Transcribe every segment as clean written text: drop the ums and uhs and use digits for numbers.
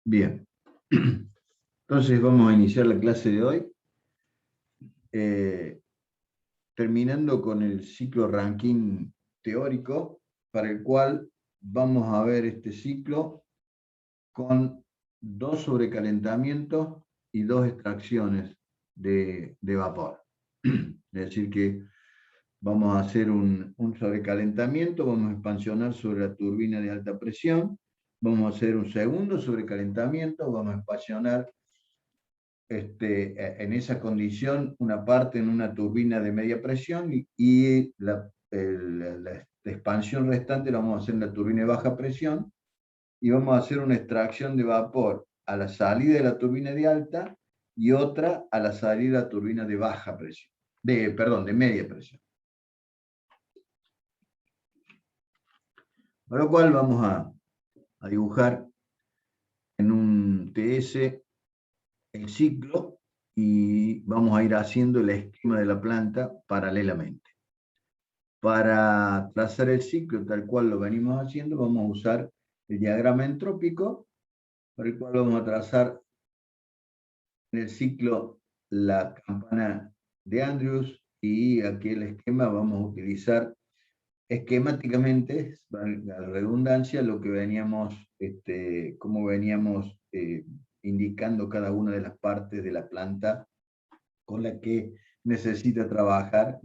Bien, entonces vamos a iniciar la clase de hoy, terminando con el ciclo Rankine teórico, para el cual vamos a ver este ciclo con 2 sobrecalentamientos y 2 extracciones de vapor. Es decir que vamos a hacer un sobrecalentamiento, vamos a expansionar sobre la turbina de alta presión, vamos a hacer un segundo sobrecalentamiento, vamos a expansionar en esa condición una parte en una turbina de media presión y la expansión restante la vamos a hacer en la turbina de baja presión y vamos a hacer una extracción de vapor a la salida de la turbina de alta y otra a la salida de la turbina de baja presión, perdón, de media presión. Por lo cual vamos a dibujar en un TS el ciclo y vamos a ir haciendo el esquema de la planta paralelamente. Para trazar el ciclo tal cual lo venimos haciendo, vamos a usar el diagrama entrópico, por el cual vamos a trazar en el ciclo la campana de Andrews, y aquí el esquema vamos a utilizar esquemáticamente, valga la redundancia, lo que veníamos, como veníamos indicando cada una de las partes de la planta con la que necesita trabajar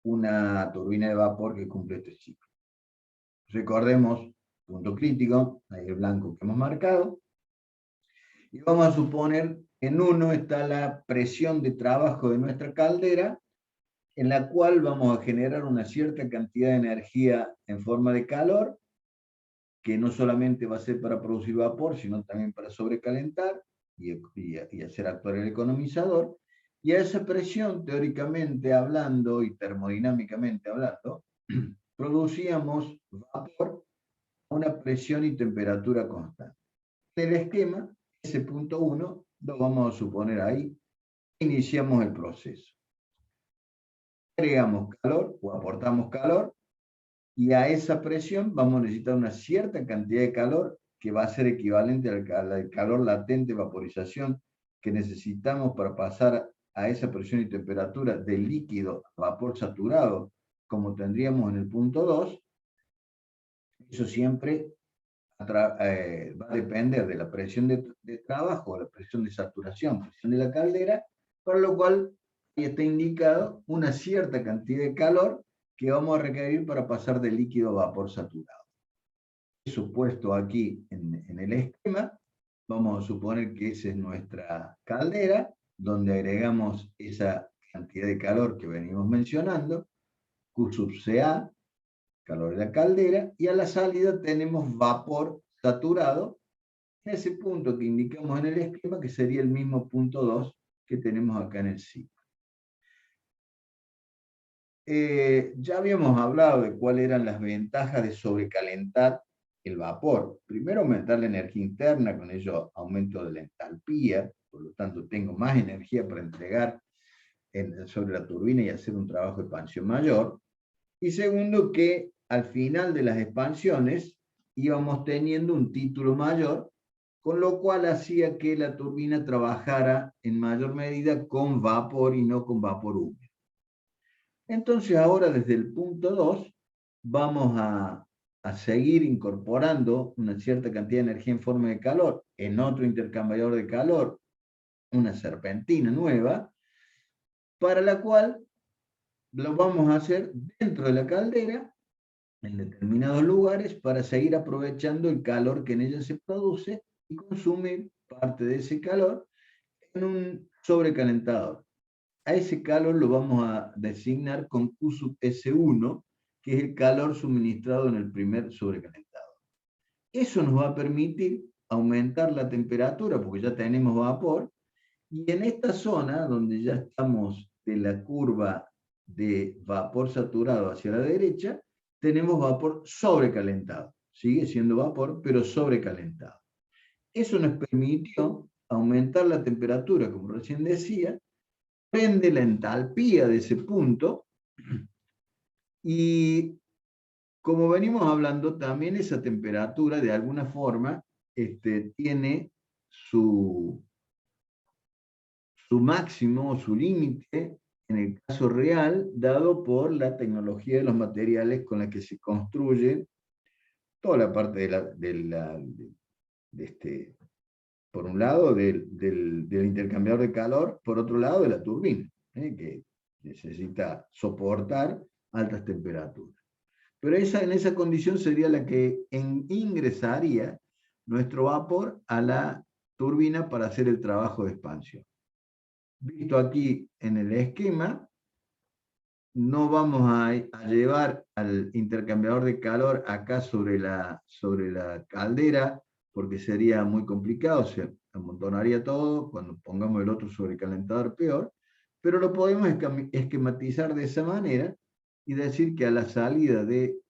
una turbina de vapor que cumple este ciclo. Recordemos, punto crítico, ahí el blanco que hemos marcado, y vamos a suponer que en 1 está la presión de trabajo de nuestra caldera, en la cual vamos a generar una cierta cantidad de energía en forma de calor, que no solamente va a ser para producir vapor, sino también para sobrecalentar y hacer actuar el economizador. Y a esa presión, teóricamente hablando y termodinámicamente hablando, producíamos vapor a una presión y temperatura constante. En el esquema, ese punto 1, lo vamos a suponer ahí, iniciamos el proceso. Agregamos calor o aportamos calor, y a esa presión vamos a necesitar una cierta cantidad de calor que va a ser equivalente al calor latente de vaporización que necesitamos para pasar a esa presión y temperatura del líquido a vapor saturado, como tendríamos en el punto 2. Eso siempre va a depender de la presión de trabajo, la presión de saturación, presión de la caldera, por lo cual ahí está indicado una cierta cantidad de calor que vamos a requerir para pasar de líquido a vapor saturado. Eso puesto aquí en el esquema, vamos a suponer que esa es nuestra caldera, donde agregamos esa cantidad de calor que venimos mencionando, Q sub Ca, calor de la caldera, y a la salida tenemos vapor saturado, en ese punto que indicamos en el esquema, que sería el mismo punto 2 que tenemos acá en el ciclo. Ya habíamos hablado de cuáles eran las ventajas de sobrecalentar el vapor. Primero, aumentar la energía interna, con ello aumento de la entalpía, por lo tanto tengo más energía para entregar sobre la turbina y hacer un trabajo de expansión mayor. Y segundo, que al final de las expansiones íbamos teniendo un título mayor, con lo cual hacía que la turbina trabajara en mayor medida con vapor y no con vapor húmedo. Entonces ahora desde el punto 2 vamos a seguir incorporando una cierta cantidad de energía en forma de calor en otro intercambiador de calor, una serpentina nueva, para la cual lo vamos a hacer dentro de la caldera, en determinados lugares, para seguir aprovechando el calor que en ella se produce y consumir parte de ese calor en un sobrecalentador. A ese calor lo vamos a designar con Q sub S1, que es el calor suministrado en el primer sobrecalentador. Eso nos va a permitir aumentar la temperatura, porque ya tenemos vapor, y en esta zona, donde ya estamos de la curva de vapor saturado hacia la derecha, tenemos vapor sobrecalentado. Sigue siendo vapor, pero sobrecalentado. Eso nos permitió aumentar la temperatura, como recién decía, depende la entalpía de ese punto, y como venimos hablando, también esa temperatura de alguna forma tiene su máximo, su límite, en el caso real, dado por la tecnología de los materiales con la que se construye toda la parte por un lado, del intercambiador de calor, por otro lado, de la turbina, que necesita soportar altas temperaturas. Pero en esa condición sería la que ingresaría nuestro vapor a la turbina para hacer el trabajo de expansión. Visto aquí en el esquema, no vamos a llevar al intercambiador de calor acá sobre la caldera, porque sería muy complicado, se amontonaría todo, cuando pongamos el otro sobrecalentador peor, pero lo podemos esquematizar de esa manera y decir que a la salida del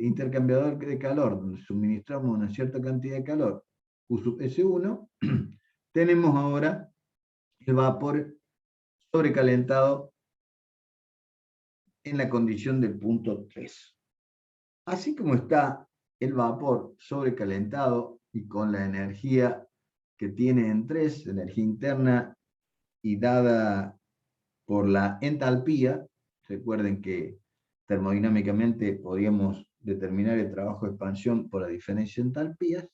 intercambiador de calor, donde suministramos una cierta cantidad de calor, Q sub S1, tenemos ahora el vapor sobrecalentado en la condición del punto 3. Así como está el vapor sobrecalentado y con la energía que tiene en 3, energía interna y dada por la entalpía, recuerden que termodinámicamente podríamos determinar el trabajo de expansión por la diferencia de entalpías,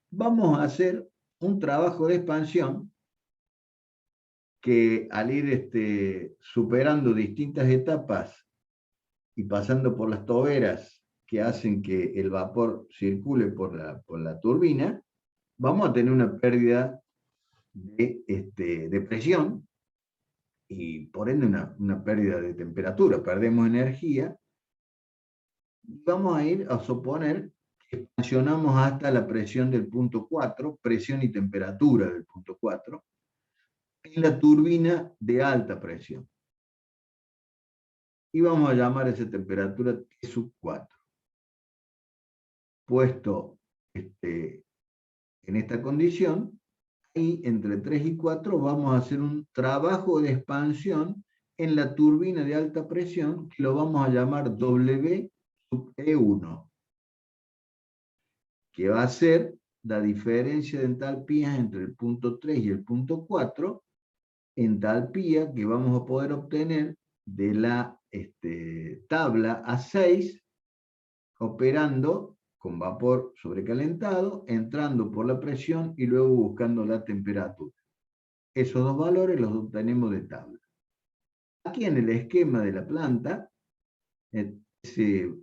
vamos a hacer un trabajo de expansión que al ir superando distintas etapas y pasando por las toberas que hacen que el vapor circule por la turbina, vamos a tener una pérdida de presión y por ende una pérdida de temperatura, perdemos energía. Vamos a ir a suponer que expansionamos hasta la presión del punto 4, presión y temperatura del punto 4, en la turbina de alta presión. Y vamos a llamar a esa temperatura T sub 4. Puesto en esta condición, y entre 3 y 4 vamos a hacer un trabajo de expansión en la turbina de alta presión, que lo vamos a llamar W sub E1, que va a ser la diferencia de entalpías entre el punto 3 y el punto 4, entalpía que vamos a poder obtener de la tabla A6, operando con vapor sobrecalentado, entrando por la presión y luego buscando la temperatura. Esos dos valores los obtenemos de tabla. Aquí en el esquema de la planta, ese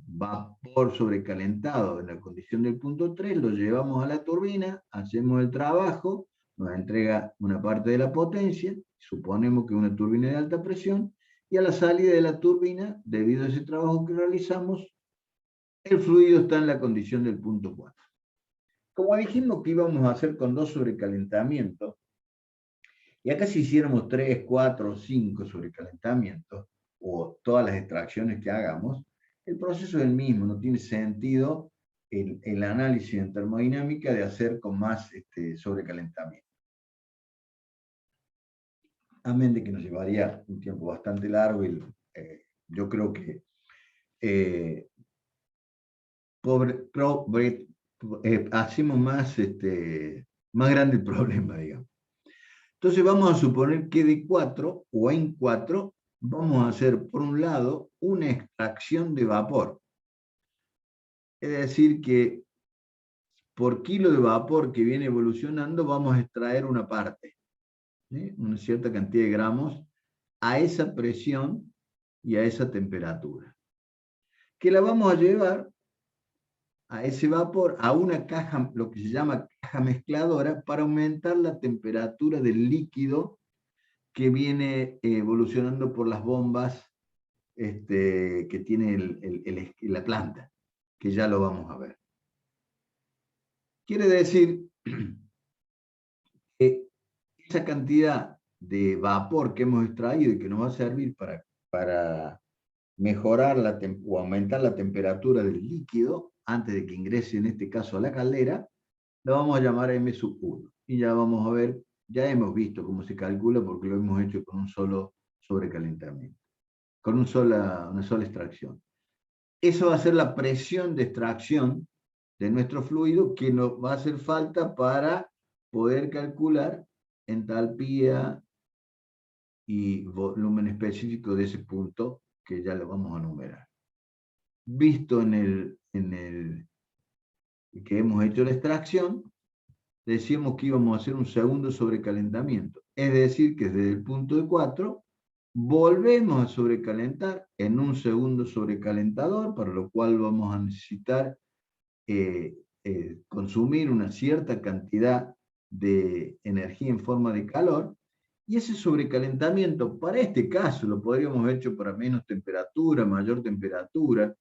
vapor sobrecalentado en la condición del punto 3 lo llevamos a la turbina, hacemos el trabajo, nos entrega una parte de la potencia, suponemos que es una turbina de alta presión, y a la salida de la turbina, debido a ese trabajo que realizamos, el fluido está en la condición del punto 4. Como dijimos que íbamos a hacer con 2 sobrecalentamientos, y acá si hiciéramos 3, 4 o 5 sobrecalentamientos, o todas las extracciones que hagamos, el proceso es el mismo, no tiene sentido el análisis en termodinámica de hacer con más sobrecalentamiento. Amén de que nos llevaría un tiempo bastante largo y yo creo que hacemos más grande el problema, digamos. Entonces vamos a suponer que de 4 o en 4 vamos a hacer, por un lado, una extracción de vapor. Es decir, que por kilo de vapor que viene evolucionando vamos a extraer una parte, ¿sí? Una cierta cantidad de gramos a esa presión y a esa temperatura. Que la vamos a llevar a ese vapor a una caja, lo que se llama caja mezcladora, para aumentar la temperatura del líquido que viene evolucionando por las bombas que tiene la planta, que ya lo vamos a ver. Quiere decir que esa cantidad de vapor que hemos extraído y que nos va a servir para mejorar o aumentar la temperatura del líquido antes de que ingrese, en este caso, a la caldera, la vamos a llamar M sub 1. Y ya vamos a ver, ya hemos visto cómo se calcula porque lo hemos hecho con un solo sobrecalentamiento, con una sola extracción. Eso va a ser la presión de extracción de nuestro fluido que nos va a hacer falta para poder calcular entalpía y volumen específico de ese punto que ya lo vamos a numerar. Visto en el que hemos hecho la extracción, decíamos que íbamos a hacer un segundo sobrecalentamiento. Es decir, que desde el punto de 4 volvemos a sobrecalentar en un segundo sobrecalentador, para lo cual vamos a necesitar consumir una cierta cantidad de energía en forma de calor, y ese sobrecalentamiento, para este caso, lo podríamos haber hecho para menos temperatura, mayor temperatura,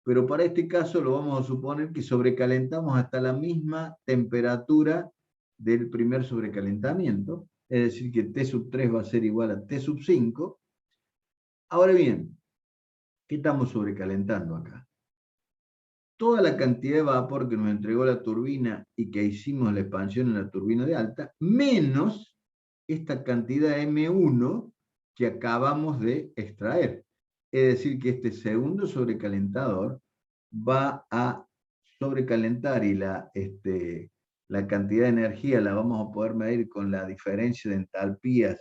pero para este caso lo vamos a suponer que sobrecalentamos hasta la misma temperatura del primer sobrecalentamiento, es decir, que T sub 3 va a ser igual a T sub 5. Ahora bien, ¿qué estamos sobrecalentando acá? Toda la cantidad de vapor que nos entregó la turbina y que hicimos la expansión en la turbina de alta, menos esta cantidad M1 que acabamos de extraer. Es decir, que este segundo sobrecalentador va a sobrecalentar y la cantidad de energía la vamos a poder medir con la diferencia de entalpías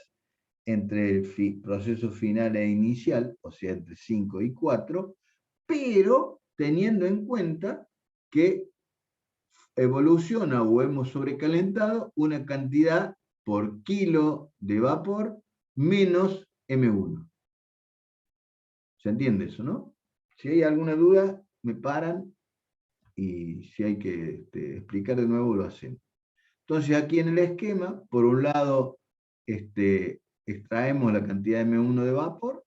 entre el proceso final e inicial, o sea, entre 5 y 4, pero teniendo en cuenta que evoluciona o hemos sobrecalentado una cantidad por kilo de vapor menos M1. ¿Se entiende eso, no? Si hay alguna duda, me paran y si hay que explicar de nuevo, lo hacemos. Entonces, aquí en el esquema, por un lado, extraemos la cantidad de M1 de vapor,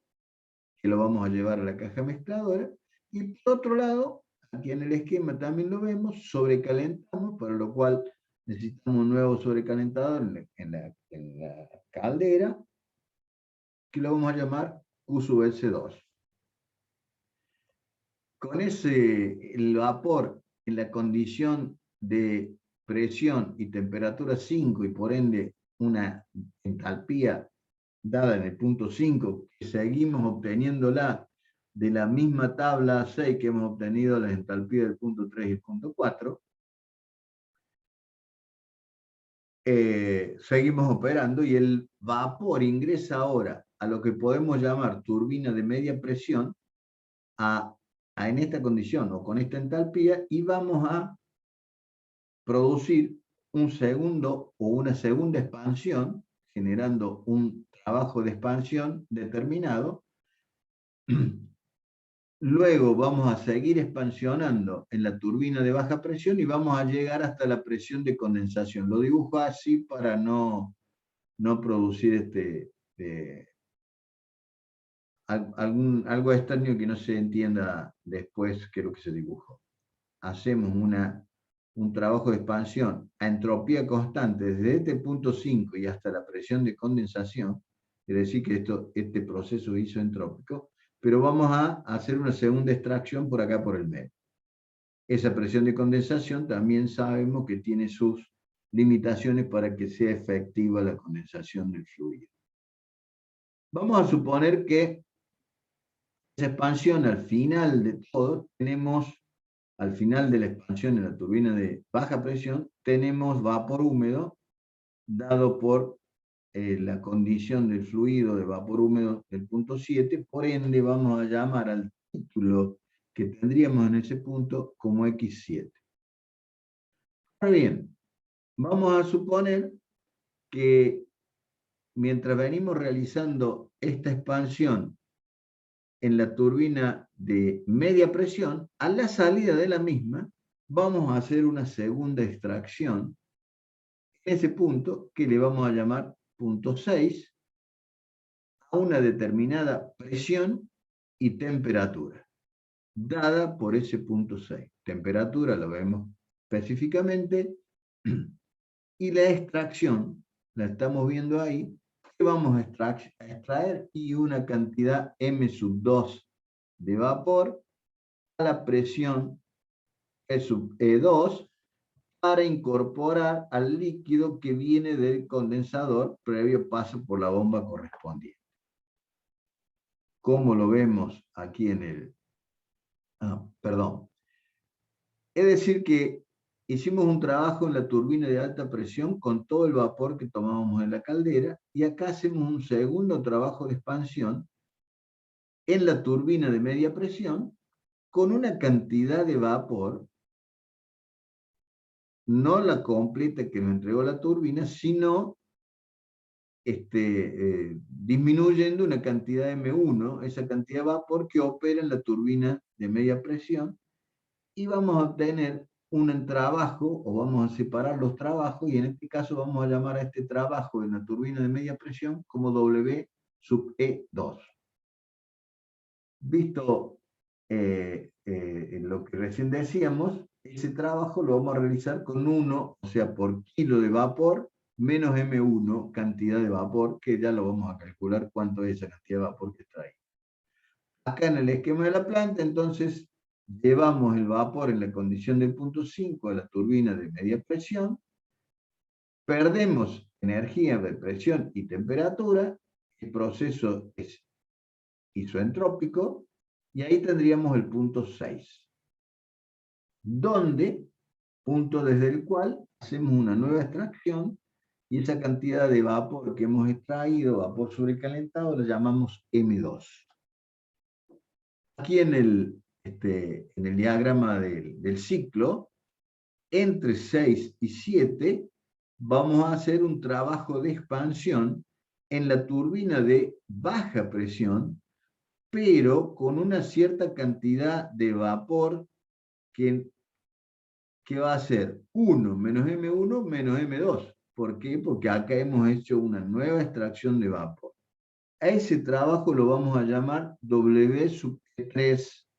que lo vamos a llevar a la caja mezcladora, y por otro lado, aquí en el esquema también lo vemos, sobrecalentamos, para lo cual necesitamos un nuevo sobrecalentador en la caldera, que lo vamos a llamar Q sub S2. Con el vapor en la condición de presión y temperatura 5 y por ende una entalpía dada en el punto 5, que seguimos obteniéndola de la misma tabla 6 que hemos obtenido las entalpías del punto 3 y el punto 4, seguimos operando y el vapor ingresa ahora a lo que podemos llamar turbina de media presión en esta condición o con esta entalpía, y vamos a producir un segundo o una segunda expansión, generando un trabajo de expansión determinado. Luego vamos a seguir expansionando en la turbina de baja presión y vamos a llegar hasta la presión de condensación. Lo dibujo así para no producir algo extraño que no se entienda después qué es lo que se dibujó. Hacemos un trabajo de expansión a entropía constante desde este punto 5 y hasta la presión de condensación, es decir, que este proceso isoentrópico, pero vamos a hacer una segunda extracción por acá por el medio. Esa presión de condensación también sabemos que tiene sus limitaciones para que sea efectiva la condensación del fluido. Vamos a suponer que esa expansión, al final de todo, al final de la expansión en la turbina de baja presión, tenemos vapor húmedo, dado por la condición del fluido de vapor húmedo del punto 7, por ende vamos a llamar al título que tendríamos en ese punto como X7. Ahora bien, vamos a suponer que mientras venimos realizando esta expansión en la turbina de media presión, a la salida de la misma, vamos a hacer una segunda extracción en ese punto que le vamos a llamar punto 6, a una determinada presión y temperatura, dada por ese punto 6. Temperatura lo vemos específicamente, y la extracción la estamos viendo ahí, que vamos a extraer y una cantidad M sub 2 de vapor a la presión E sub E2 para incorporar al líquido que viene del condensador previo paso por la bomba correspondiente. Como lo vemos aquí perdón. Es decir que hicimos un trabajo en la turbina de alta presión con todo el vapor que tomábamos en la caldera, y acá hacemos un segundo trabajo de expansión en la turbina de media presión con una cantidad de vapor, no la completa que nos entregó la turbina, sino disminuyendo una cantidad de M1, esa cantidad de vapor que opera en la turbina de media presión, y vamos a obtener un trabajo, o vamos a separar los trabajos, y en este caso vamos a llamar a este trabajo en la turbina de media presión como W sub E2. Visto en lo que recién decíamos, ese trabajo lo vamos a realizar con 1, o sea, por kilo de vapor, menos M1, cantidad de vapor, que ya lo vamos a calcular cuánto es esa cantidad de vapor que está ahí. Acá en el esquema de la planta, entonces, llevamos el vapor en la condición del punto 5 a la turbina de media presión, perdemos energía de presión y temperatura, el proceso es isoentrópico, y ahí tendríamos el punto 6, donde, punto desde el cual hacemos una nueva extracción, y esa cantidad de vapor que hemos extraído, vapor sobrecalentado, la llamamos M2. Aquí en el diagrama del ciclo, entre 6 y 7, vamos a hacer un trabajo de expansión en la turbina de baja presión, pero con una cierta cantidad de vapor que va a ser 1 menos M1 menos M2. ¿Por qué? Porque acá hemos hecho una nueva extracción de vapor. A ese trabajo lo vamos a llamar W sub 3,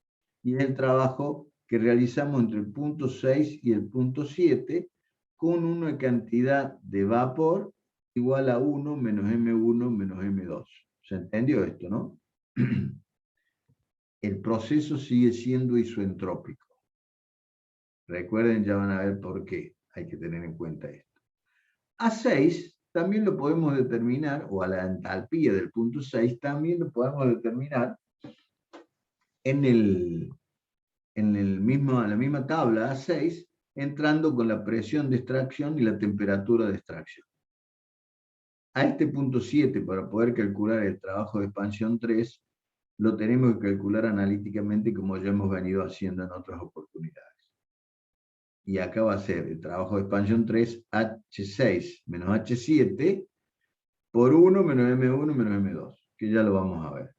y es el trabajo que realizamos entre el punto 6 y el punto 7, con una cantidad de vapor igual a 1 menos M1 menos M2. ¿Se entendió esto, no? El proceso sigue siendo isoentrópico. Recuerden, ya van a ver por qué hay que tener en cuenta esto. A 6 también lo podemos determinar, o a la entalpía del punto 6 también lo podemos determinar en la misma tabla A6, entrando con la presión de extracción y la temperatura de extracción. A este punto 7, para poder calcular el trabajo de expansión 3, lo tenemos que calcular analíticamente, como ya hemos venido haciendo en otras oportunidades. Y acá va a ser el trabajo de expansión 3, H6 menos H7 por 1 menos M1 menos M2, que ya lo vamos a ver.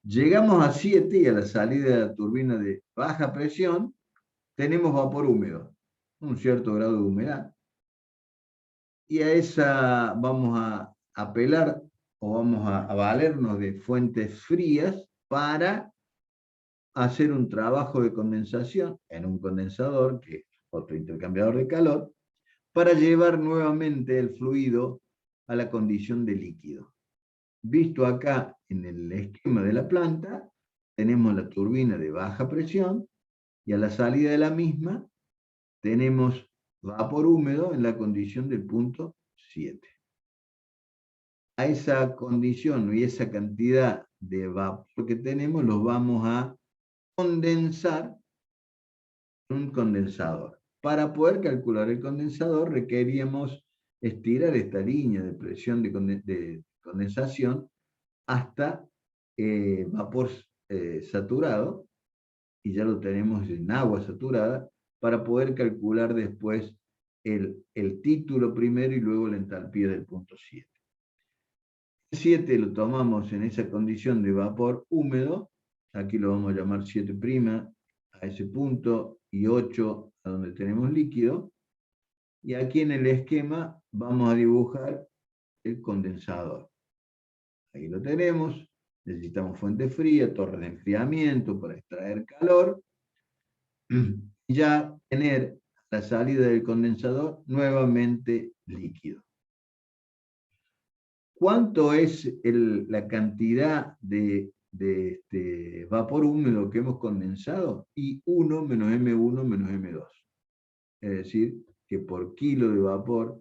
Llegamos a 7 y a la salida de la turbina de baja presión tenemos vapor húmedo, un cierto grado de humedad, y a esa vamos a apelar, o vamos a valernos de fuentes frías para hacer un trabajo de condensación en un condensador, que es otro intercambiador de calor, para llevar nuevamente el fluido a la condición de líquido. Visto acá en el esquema de la planta, tenemos la turbina de baja presión, y a la salida de la misma tenemos vapor húmedo en la condición del punto 7. A esa condición y esa cantidad de vapor que tenemos los vamos a condensar en un condensador. Para poder calcular el condensador requeríamos estirar esta línea de presión de condensación hasta vapor saturado, y ya lo tenemos en agua saturada, para poder calcular después el título primero y luego la entalpía del punto 7. El 7 lo tomamos en esa condición de vapor húmedo, aquí lo vamos a llamar 7' a ese punto, y 8 a donde tenemos líquido, y aquí en el esquema vamos a dibujar el condensador. Ahí lo tenemos, necesitamos fuente fría, torre de enfriamiento para extraer calor, y ya tener la salida del condensador nuevamente líquido. ¿Cuánto es la cantidad de vapor húmedo que hemos condensado? Y 1 menos M1 menos M2. Es decir, que por kilo de vapor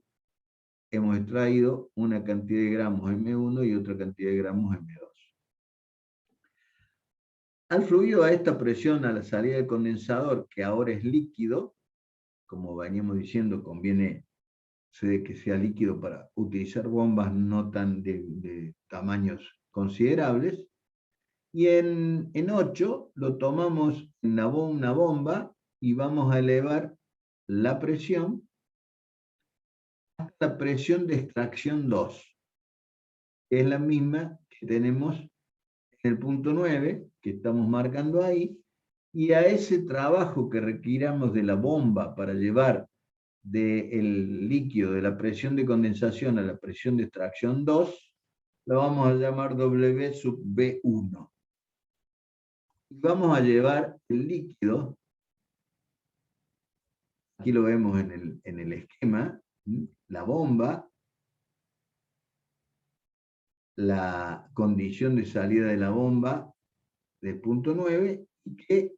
hemos extraído una cantidad de gramos M1 y otra cantidad de gramos M2. Al fluido a esta presión, a la salida del condensador, que ahora es líquido, como veníamos diciendo, conviene que sea líquido para utilizar bombas no tan de tamaños considerables. Y en 8 lo tomamos en una bomba y vamos a elevar la presión hasta la presión de extracción 2, que es la misma que tenemos en el punto 9, que estamos marcando ahí, y a ese trabajo que requiramos de la bomba para llevar del líquido de la presión de condensación a la presión de extracción 2, lo vamos a llamar W sub B1. Y vamos a llevar el líquido, aquí lo vemos en el esquema, la bomba, la condición de salida de la bomba del punto 9, y que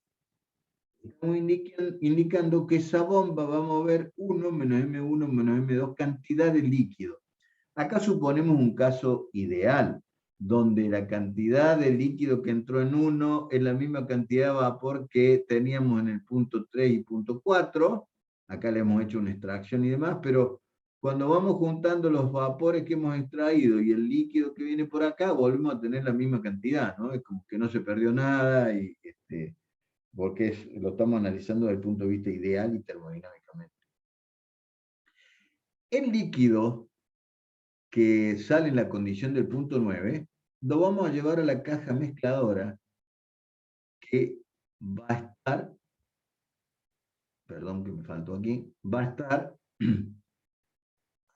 estamos indicando que esa bomba va a mover 1 menos M1 menos M2 cantidad de líquido. Acá suponemos un caso ideal, donde la cantidad de líquido que entró en 1 es la misma cantidad de vapor que teníamos en el punto 3 y punto 4. Acá le hemos hecho una extracción y demás, pero cuando vamos juntando los vapores que hemos extraído y el líquido que viene por acá, volvemos a tener la misma cantidad, ¿no? Es como que no se perdió nada, porque lo estamos analizando desde el punto de vista ideal y termodinámicamente. El líquido que sale en la condición del punto 9, lo vamos a llevar a la caja mezcladora, que va a estar, perdón que me faltó aquí, va a estar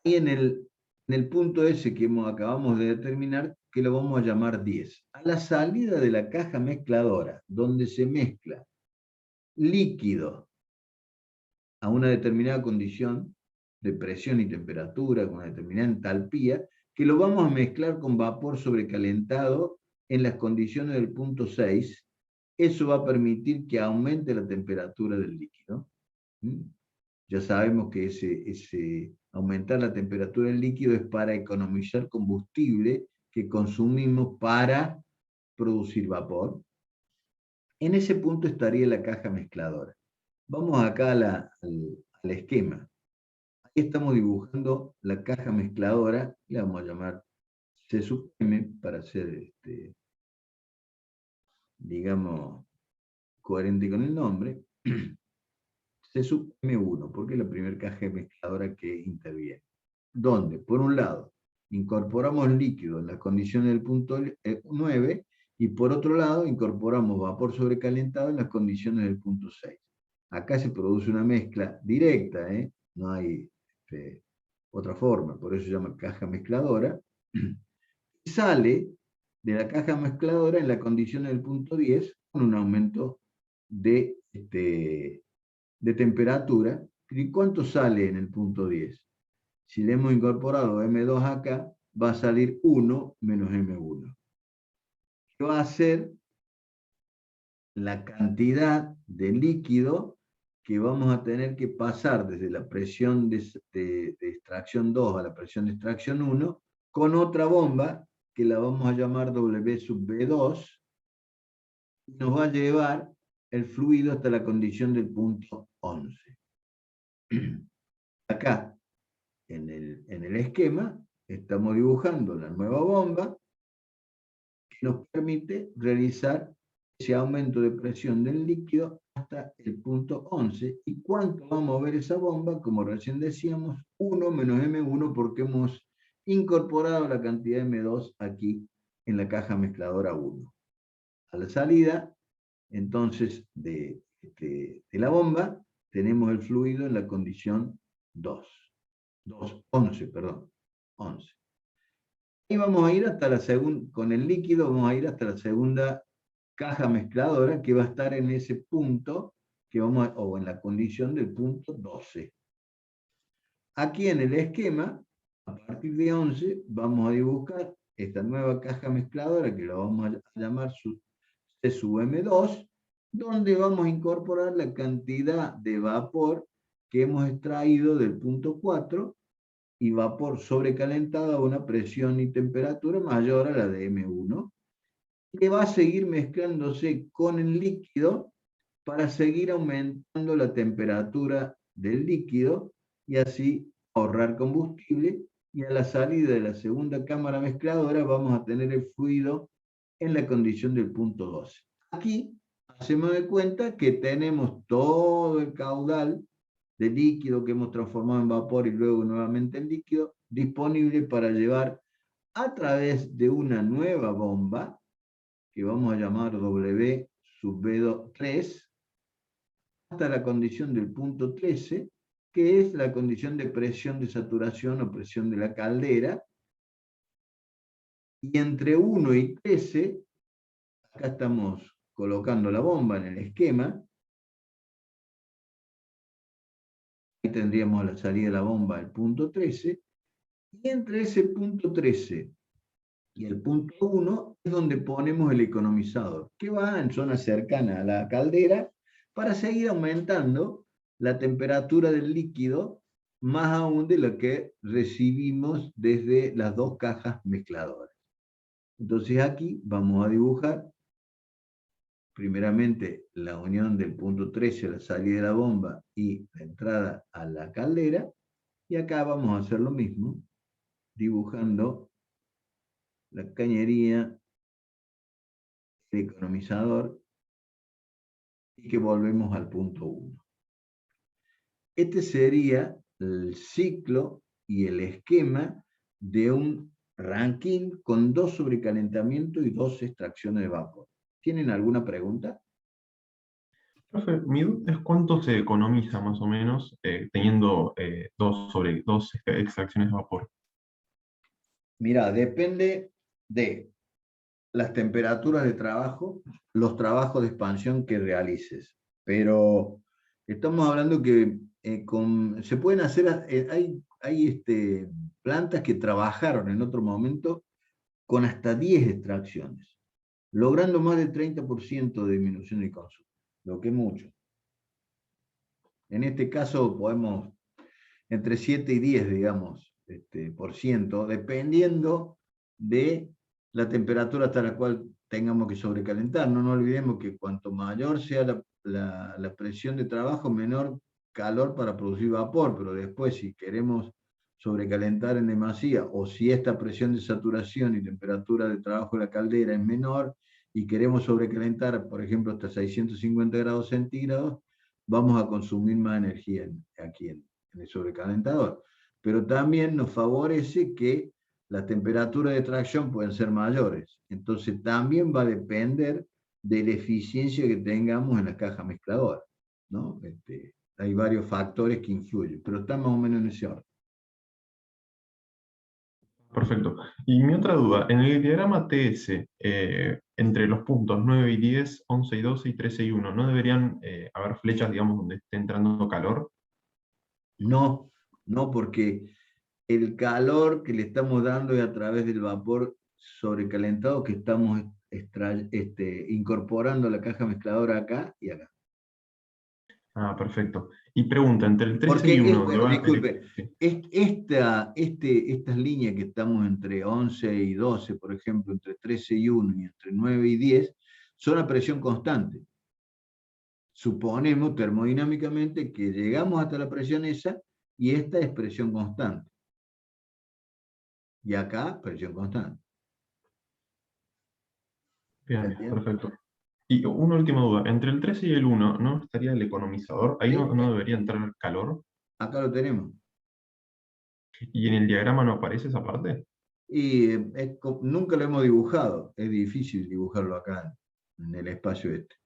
ahí en el punto ese que acabamos de determinar, que lo vamos a llamar 10. A la salida de la caja mezcladora, donde se mezcla líquido a una determinada condición de presión y temperatura, con una determinada entalpía, que lo vamos a mezclar con vapor sobrecalentado en las condiciones del punto 6, eso va a permitir que aumente la temperatura del líquido. Ya sabemos que ese aumentar la temperatura del líquido es para economizar combustible que consumimos para producir vapor. En ese punto estaría la caja mezcladora. Vamos acá al esquema. Aquí estamos dibujando la caja mezcladora, le vamos a llamar C sub M para ser, digamos, coherente con el nombre. C sub M1, porque es la primera caja mezcladora que interviene. Donde, por un lado, incorporamos líquido en las condiciones del punto 9, y por otro lado, incorporamos vapor sobrecalentado en las condiciones del punto 6. Acá se produce una mezcla directa, no hay otra forma, por eso se llama caja mezcladora. Y sale de la caja mezcladora en la condición del punto 10 con un aumento de temperatura. ¿Y cuánto sale en el punto 10? Si le hemos incorporado M2 acá, va a salir 1 menos M1. ¿Qué va a hacer? La cantidad de líquido que vamos a tener que pasar desde la presión de extracción 2 a la presión de extracción 1 con otra bomba que la vamos a llamar W sub B2, y nos va a llevar el fluido hasta la condición del punto 11. Acá, en el esquema, estamos dibujando la nueva bomba que nos permite realizar ese aumento de presión del líquido hasta el punto 11. ¿Y cuánto va a mover esa bomba? Como recién decíamos, 1 menos M1, porque hemos incorporado la cantidad de M2 aquí en la caja mezcladora 1. A la salida, entonces, de la bomba, tenemos el fluido en la condición 11, perdón, 11. Y vamos a ir hasta la segunda, con el líquido vamos a ir hasta la segunda caja mezcladora, que va a estar en ese punto, o en la condición del punto 12. Aquí en el esquema, a partir de 11, vamos a dibujar esta nueva caja mezcladora, que la vamos a llamar C sub M2, donde vamos a incorporar la cantidad de vapor que hemos extraído del punto 4, y vapor sobrecalentado a una presión y temperatura mayor a la de M1. que va a seguir mezclándose con el líquido para seguir aumentando la temperatura del líquido y así ahorrar combustible, y a la salida de la segunda cámara mezcladora vamos a tener el fluido en la condición del punto 12. Aquí hacemos de cuenta que tenemos todo el caudal de líquido que hemos transformado en vapor y luego nuevamente en líquido disponible para llevar a través de una nueva bomba que vamos a llamar W sub B3 hasta la condición del punto 13, que es la condición de presión de saturación o presión de la caldera, y entre 1 y 13, acá estamos colocando la bomba en el esquema, ahí tendríamos la salida de la bomba el punto 13, y entre ese punto 13 y el punto 1 es donde ponemos el economizador, que va en zona cercana a la caldera para seguir aumentando la temperatura del líquido, más aún de lo que recibimos desde las dos cajas mezcladoras. Entonces aquí vamos a dibujar primeramente la unión del punto 13, la salida de la bomba, y la entrada a la caldera, y acá vamos a hacer lo mismo, dibujando la cañería, el economizador, y que volvemos al punto 1. Este sería el ciclo y el esquema de un Rankine con 2 sobrecalentamientos y 2 extracciones de vapor. ¿Tienen alguna pregunta? Profe, mi duda es cuánto se economiza más o menos teniendo dos extracciones de vapor. Mira, depende de las temperaturas de trabajo, los trabajos de expansión que realices. Pero estamos hablando que se pueden hacer, hay plantas que trabajaron en otro momento con hasta 10 extracciones, logrando más del 30% de disminución del consumo, lo que es mucho. En este caso podemos entre 7 y 10, digamos, por ciento, dependiendo de la temperatura hasta la cual tengamos que sobrecalentar. No nos olvidemos que cuanto mayor sea la presión de trabajo, menor calor para producir vapor, pero después si queremos sobrecalentar en demasía, o si esta presión de saturación y temperatura de trabajo de la caldera es menor, y queremos sobrecalentar, por ejemplo, hasta 650 grados centígrados, vamos a consumir más energía aquí en el sobrecalentador. Pero también nos favorece que las temperaturas de tracción pueden ser mayores. Entonces también va a depender de la eficiencia que tengamos en la caja mezcladora, ¿no? Hay varios factores que influyen, pero está más o menos en ese orden. Perfecto. Y mi otra duda, en el diagrama TS, entre los puntos 9 y 10, 11 y 12 y 13 y 1, ¿no deberían haber flechas, digamos, donde esté entrando calor? No, no, porque el calor que le estamos dando es a través del vapor sobrecalentado que estamos incorporando a la caja mezcladora acá y acá. Ah, perfecto. Y pregunta, entre el 13 Porque, y 1, donde bueno, va disculpe, sí. estas líneas que estamos entre 11 y 12, por ejemplo, entre 13 y 1 y entre 9 y 10, son a presión constante. Suponemos termodinámicamente que llegamos hasta la presión esa y esta es presión constante. Y acá, presión constante. Bien, ¿Entiendes? perfecto. Y una última duda, entre el 13 y el 1, ¿no estaría el economizador? Ahí Sí, no debería entrar calor. acá lo tenemos. ¿Y en el diagrama no aparece esa parte? Y nunca lo hemos dibujado. Es difícil dibujarlo acá en el espacio este.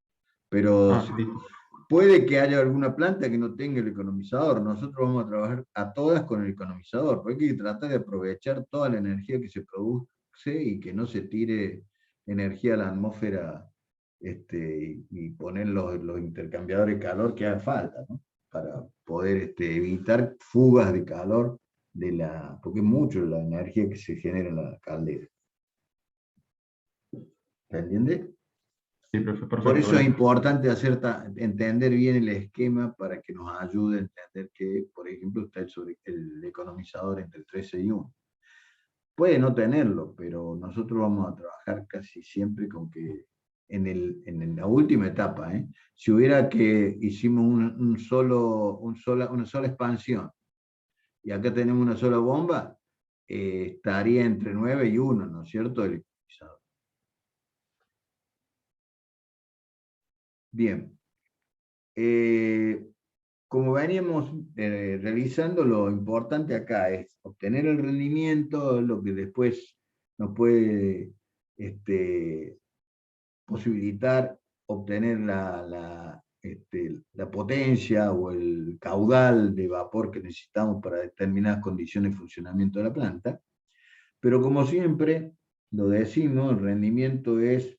Pero Ah, listo. puede que haya alguna planta que no tenga el economizador. Nosotros vamos a trabajar a todas con el economizador, porque hay que tratar de aprovechar toda la energía que se produce y que no se tire energía a la atmósfera, y poner los intercambiadores de calor que haga falta, ¿no? Para poder evitar fugas de calor porque es mucho la energía que se genera en la caldera. ¿Se entiende? Sí, Por perfecto, eso es gracias. importante entender bien el esquema para que nos ayude a entender que, por ejemplo, está el economizador entre el 13 y 1. Puede no tenerlo, pero nosotros vamos a trabajar casi siempre con que en la última etapa, si hubiera que hicimos una sola expansión y acá tenemos una sola bomba, estaría entre 9 y 1, ¿no es cierto? El ecualizador. Bien. Como veníamos realizando, lo importante acá es obtener el rendimiento, lo que después nos puede posibilitar obtener la potencia o el caudal de vapor que necesitamos para determinadas condiciones de funcionamiento de la planta. Pero como siempre lo decimos, el rendimiento es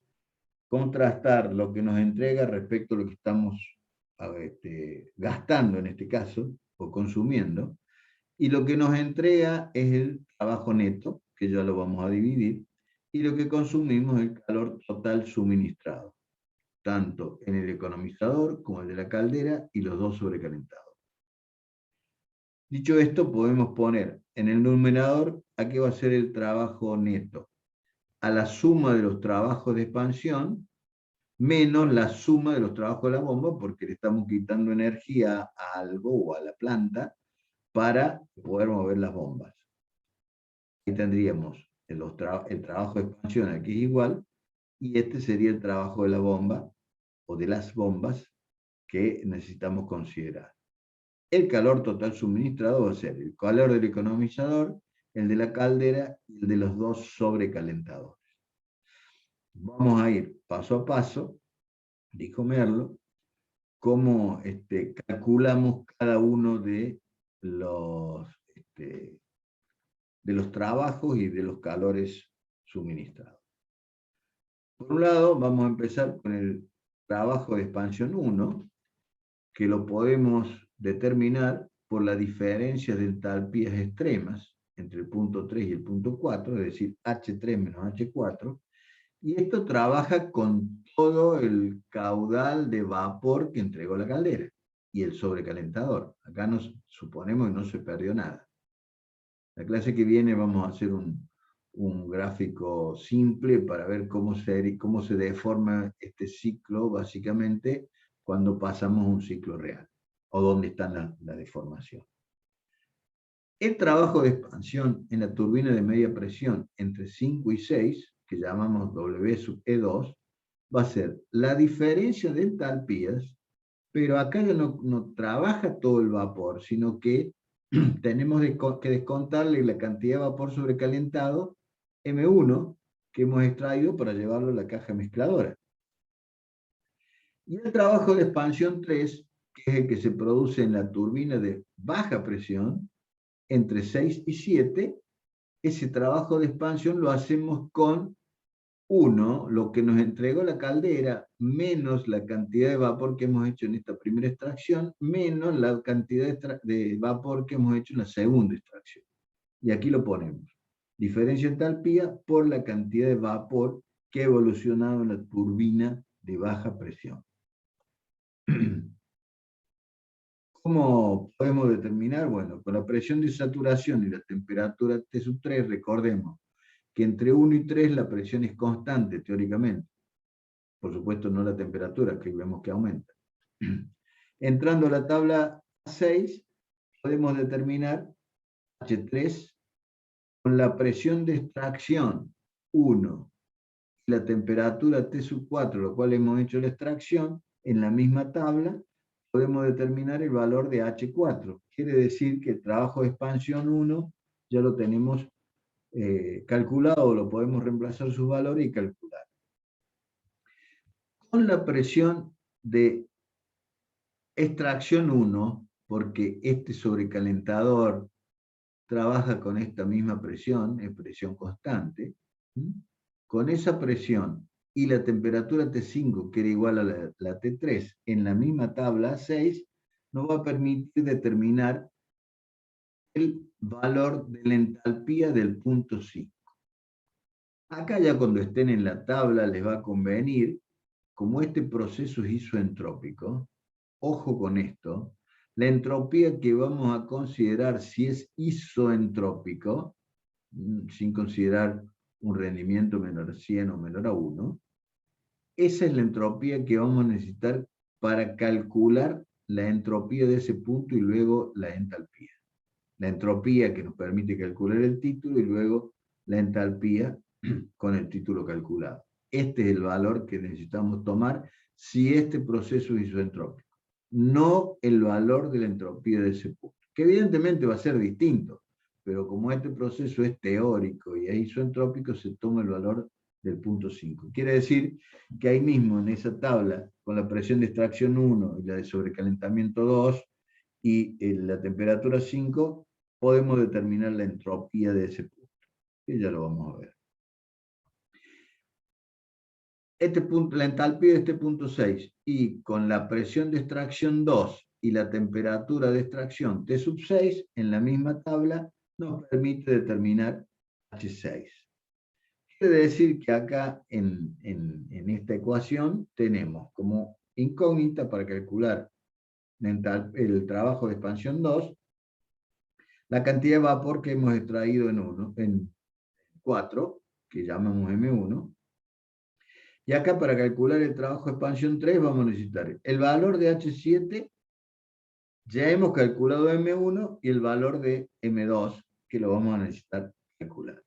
contrastar lo que nos entrega respecto a lo que estamos gastando en este caso, o consumiendo, y lo que nos entrega es el trabajo neto, que ya lo vamos a dividir, y lo que consumimos es el calor total suministrado, tanto en el economizador como el de la caldera y los dos sobrecalentados. Dicho esto, podemos poner en el numerador a qué va a ser el trabajo neto, a la suma de los trabajos de expansión menos la suma de los trabajos de la bomba, porque le estamos quitando energía a algo o a la planta para poder mover las bombas. Ahí tendríamos el trabajo de expansión, aquí es igual, y este sería el trabajo de la bomba o de las bombas que necesitamos considerar. El calor total suministrado va a ser el calor del economizador, el de la caldera y el de los dos sobrecalentadores. Vamos a ir paso a paso, dijo Merlo, cómo calculamos cada uno de los trabajos y de los calores suministrados. Por un lado, vamos a empezar con el trabajo de expansión 1, que lo podemos determinar por la diferencia de entalpías extremas entre el punto 3 y el punto 4, es decir, H3 menos H4, y esto trabaja con todo el caudal de vapor que entregó la caldera y el sobrecalentador. Acá nos suponemos que no se perdió nada. La clase que viene vamos a hacer un gráfico simple para ver cómo se deforma este ciclo, básicamente, cuando pasamos un ciclo real, o dónde está la deformación. El trabajo de expansión en la turbina de media presión entre 5 y 6, que llamamos W sub E2, va a ser la diferencia de entalpías, pero acá ya no trabaja todo el vapor, sino que tenemos que descontarle la cantidad de vapor sobrecalentado, M1, que hemos extraído para llevarlo a la caja mezcladora. Y el trabajo de expansión 3, que es el que se produce en la turbina de baja presión, entre 6 y 7, ese trabajo de expansión lo hacemos con 1, lo que nos entregó la caldera, menos la cantidad de vapor que hemos hecho en esta primera extracción, menos la cantidad de vapor que hemos hecho en la segunda extracción. Y aquí lo ponemos. Diferencia entalpía por la cantidad de vapor que ha evolucionado en la turbina de baja presión. ¿Cómo podemos determinar? Bueno, con la presión de saturación y la temperatura T sub 3, recordemos que entre 1 y 3 la presión es constante, teóricamente. Por supuesto, no la temperatura, que vemos que aumenta. Entrando a la tabla 6, podemos determinar H3 con la presión de extracción 1 y la temperatura T sub 4, lo cual hemos hecho la extracción, en la misma tabla podemos determinar el valor de H4. Quiere decir que el trabajo de expansión 1 ya lo tenemos calculado, lo podemos reemplazar sus valores y calcular. Con la presión de extracción 1, porque este sobrecalentador trabaja con esta misma presión, es presión constante, con esa presión y la temperatura T5, que era igual a la T3, en la misma tabla 6, nos va a permitir determinar el valor de la entalpía del punto 5. Acá ya cuando estén en la tabla les va a convenir, como este proceso es isoentrópico, ojo con esto, la entropía que vamos a considerar si es isoentrópico sin considerar un rendimiento menor a 100 o menor a 1, esa es la entropía que vamos a necesitar para calcular la entropía de ese punto y luego la entalpía. La entropía que nos permite calcular el título y luego la entalpía con el título calculado. Este es el valor que necesitamos tomar si este proceso es isoentrópico, no el valor de la entropía de ese punto, que evidentemente va a ser distinto, pero como este proceso es teórico y es isoentrópico, se toma el valor del punto 5. Quiere decir que ahí mismo en esa tabla, con la presión de extracción 1 y la de sobrecalentamiento 2 y la temperatura 5, podemos determinar la entropía de ese punto, que ya lo vamos a ver. Este punto, la entalpía de este punto 6 y con la presión de extracción 2 y la temperatura de extracción T sub 6 en la misma tabla nos permite determinar H6. Quiere decir que acá en esta ecuación tenemos como incógnita para calcular el trabajo de expansión 2 la cantidad de vapor que hemos extraído en 4, que llamamos M1. Y acá para calcular el trabajo de expansión 3 vamos a necesitar el valor de H7, ya hemos calculado M1 y el valor de M2, que lo vamos a necesitar calcular.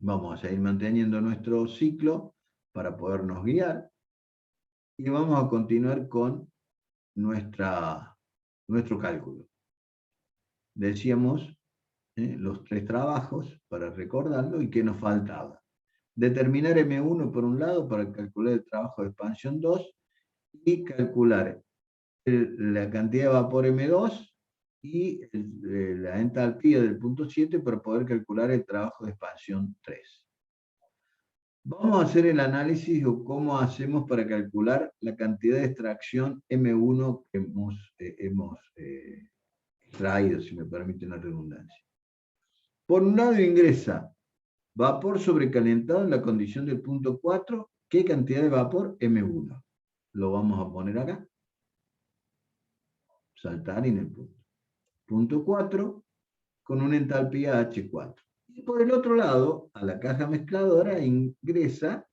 Vamos a seguir manteniendo nuestro ciclo para podernos guiar y vamos a continuar con nuestro cálculo. Decíamos los 3 trabajos para recordarlo y qué nos faltaba. Determinar M1 por un lado para calcular el trabajo de expansión 2 y calcular la cantidad de vapor M2 y la entalpía del punto 7 para poder calcular el trabajo de expansión 3. Vamos a hacer el análisis de cómo hacemos para calcular la cantidad de extracción M1 que hemos extraído, si me permiten la redundancia. Por un lado ingresa vapor sobrecalentado en la condición del punto 4. ¿Qué cantidad de vapor? M1. Lo vamos a poner acá. Saltar en el punto. Punto 4 con una entalpía H4. Y por el otro lado, a la caja mezcladora ingresa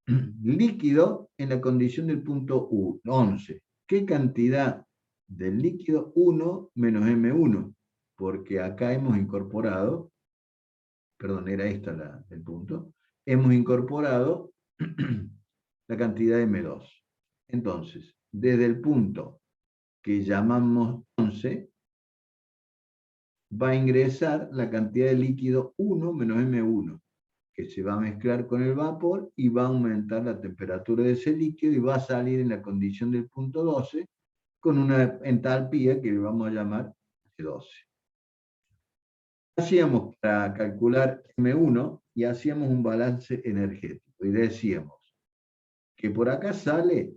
líquido en la condición del punto 11. ¿Qué cantidad del líquido? 1 menos M1. Porque acá hemos incorporado, perdón, era esta el punto, hemos incorporado la cantidad de M2. Entonces, desde el punto que llamamos 11, va a ingresar la cantidad de líquido 1 menos M1, que se va a mezclar con el vapor y va a aumentar la temperatura de ese líquido y va a salir en la condición del punto 12 con una entalpía que le vamos a llamar H12. Hacíamos para calcular M1 y hacíamos un balance energético y decíamos que por acá sale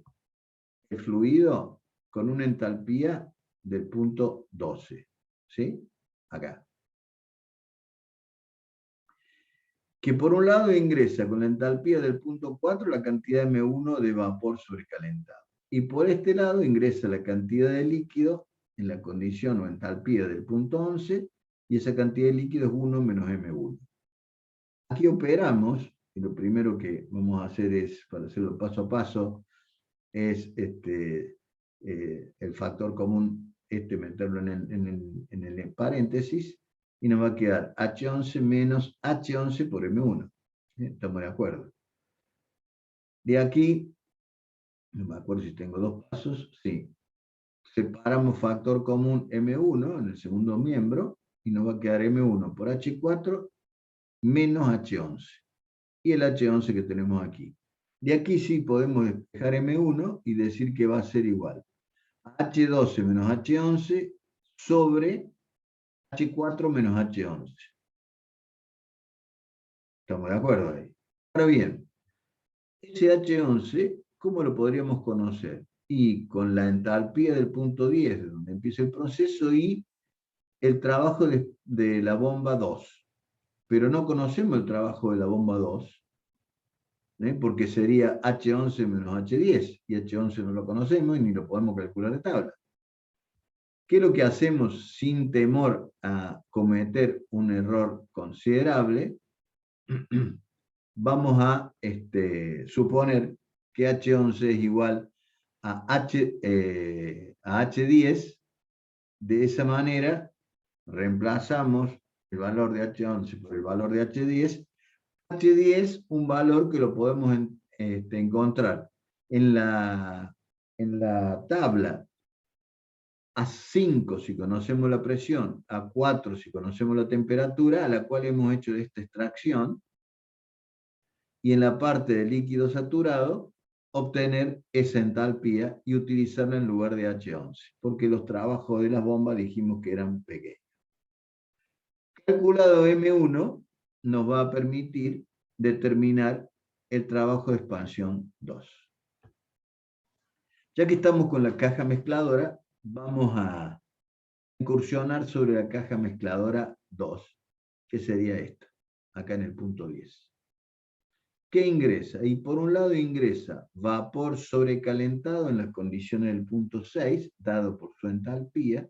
el fluido con una entalpía del punto 12, ¿sí? Acá. Que por un lado ingresa con la entalpía del punto 4 la cantidad de M1 de vapor sobrecalentado. Y por este lado ingresa la cantidad de líquido en la condición o entalpía del punto 11, y esa cantidad de líquido es 1 menos M1. Aquí operamos, y lo primero que vamos a hacer es, para hacerlo paso a paso, es el factor común, meterlo en el paréntesis, y nos va a quedar H11 menos H11 por M1. ¿Estamos de acuerdo? De aquí, no me acuerdo si tengo dos pasos, sí. Separamos factor común M1 en el segundo miembro, y nos va a quedar M1 por H4 menos H11. Y el H11 que tenemos aquí. De aquí sí podemos despejar M1 y decir que va a ser igual a H12 menos H11 sobre H4 menos H11. ¿Estamos de acuerdo ahí? Ahora bien, ese H11, ¿cómo lo podríamos conocer? Y con la entalpía del punto 10, de donde empieza el proceso, y el trabajo de la bomba 2. Pero no conocemos el trabajo de la bomba 2, porque sería H11 menos H10, y H11 no lo conocemos y ni lo podemos calcular de tabla. ¿Qué es lo que hacemos sin temor a cometer un error considerable? Vamos a suponer que H11 es igual a H10. De esa manera, reemplazamos el valor de H11 por el valor de H10. H10, un valor que lo podemos encontrar en la tabla a 5 si conocemos la presión, a 4 si conocemos la temperatura, a la cual hemos hecho esta extracción, y en la parte de líquido saturado, obtener esa entalpía y utilizarla en lugar de H11, porque los trabajos de las bombas dijimos que eran pequeños. Calculado M1 nos va a permitir determinar el trabajo de expansión 2. Ya que estamos con la caja mezcladora, vamos a incursionar sobre la caja mezcladora 2, que sería esta, acá en el punto 10. ¿Qué ingresa? Y por un lado ingresa vapor sobrecalentado en las condiciones del punto 6, dado por su entalpía.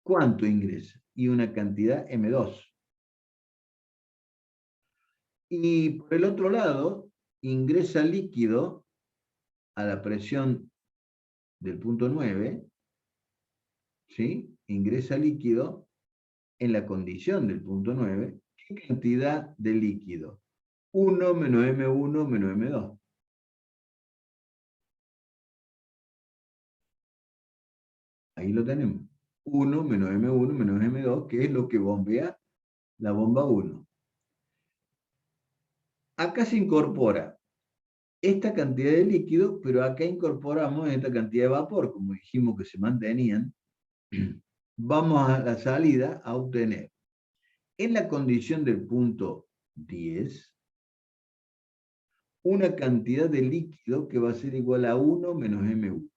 ¿Cuánto ingresa? Y una cantidad M2. Y por el otro lado, ingresa líquido a la presión del punto 9, ¿sí? Ingresa líquido en la condición del punto 9. ¿Qué cantidad de líquido? 1 menos M1 menos M2. Ahí lo tenemos. 1 menos M1 menos M2, que es lo que bombea la bomba 1. Acá se incorpora esta cantidad de líquido, pero acá incorporamos esta cantidad de vapor, como dijimos que se mantenían. Vamos a la salida a obtener, en la condición del punto 10, una cantidad de líquido que va a ser igual a 1 menos M1.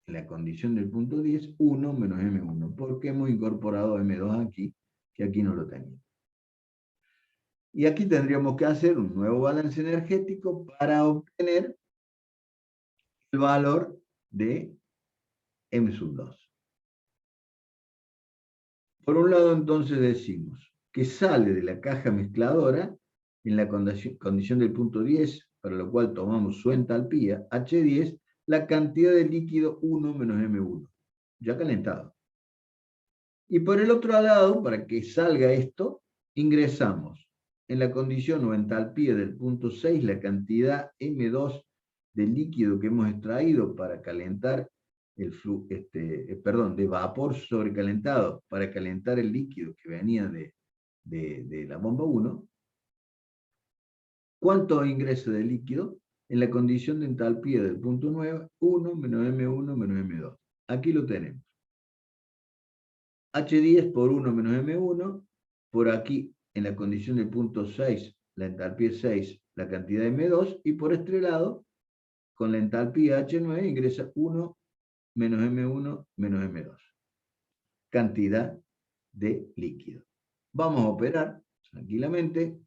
En la condición del punto 10, 1 menos M1, porque hemos incorporado M2 aquí, que aquí no lo teníamos. Y aquí tendríamos que hacer un nuevo balance energético para obtener el valor de M2. Por un lado, entonces decimos que sale de la caja mezcladora en la condición del punto 10, para lo cual tomamos su entalpía, H10, la cantidad de líquido 1 menos M1, ya calentado. Y por el otro lado, para que salga esto, ingresamos en la condición o entalpía del punto 6 la cantidad M2 de líquido que hemos extraído para calentar de vapor sobrecalentado para calentar el líquido que venía de la bomba 1. ¿Cuánto ingresa de líquido? En la condición de entalpía del punto 9, 1 menos M1 menos M2. Aquí lo tenemos. H10 por 1 menos M1, por aquí en la condición del punto 6, la entalpía es 6, la cantidad de M2, y por este lado, con la entalpía H9 ingresa 1 menos M1 menos M2. Cantidad de líquido. Vamos a operar tranquilamente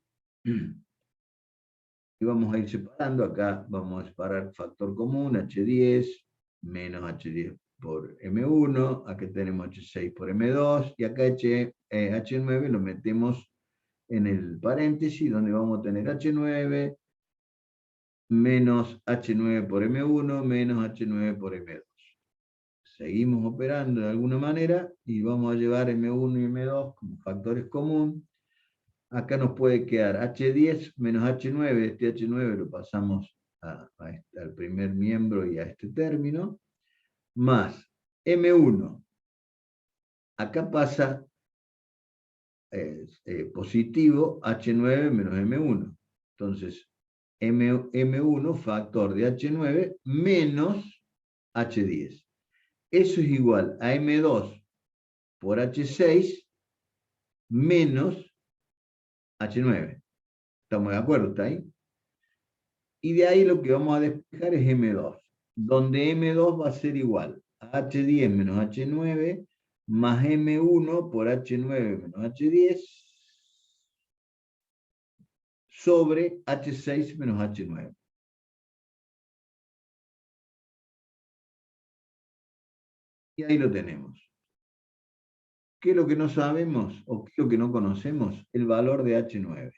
y vamos a ir separando. Acá vamos a separar factor común, H10 menos H10 por M1, acá tenemos H6 por M2, y acá H9 lo metemos en el paréntesis, donde vamos a tener H9 menos H9 por M1 menos H9 por M2. Seguimos operando de alguna manera y vamos a llevar M1 y M2 como factores comunes. Acá nos puede quedar H10 menos H9, este H9 lo pasamos al primer miembro y a este término, más M1. Acá pasa positivo H9 menos M1. Entonces, M1 factor de H9 menos H10. Eso es igual a M2 por H6 menos H9. ¿Estamos de acuerdo? ¿Está ahí? Y de ahí lo que vamos a despejar es M2, donde M2 va a ser igual a H10 menos H9 más M1 por H9 menos H10 sobre H6 menos H9. Y ahí lo tenemos. ¿Qué es lo que no sabemos o qué es lo que no conocemos? El valor de H9.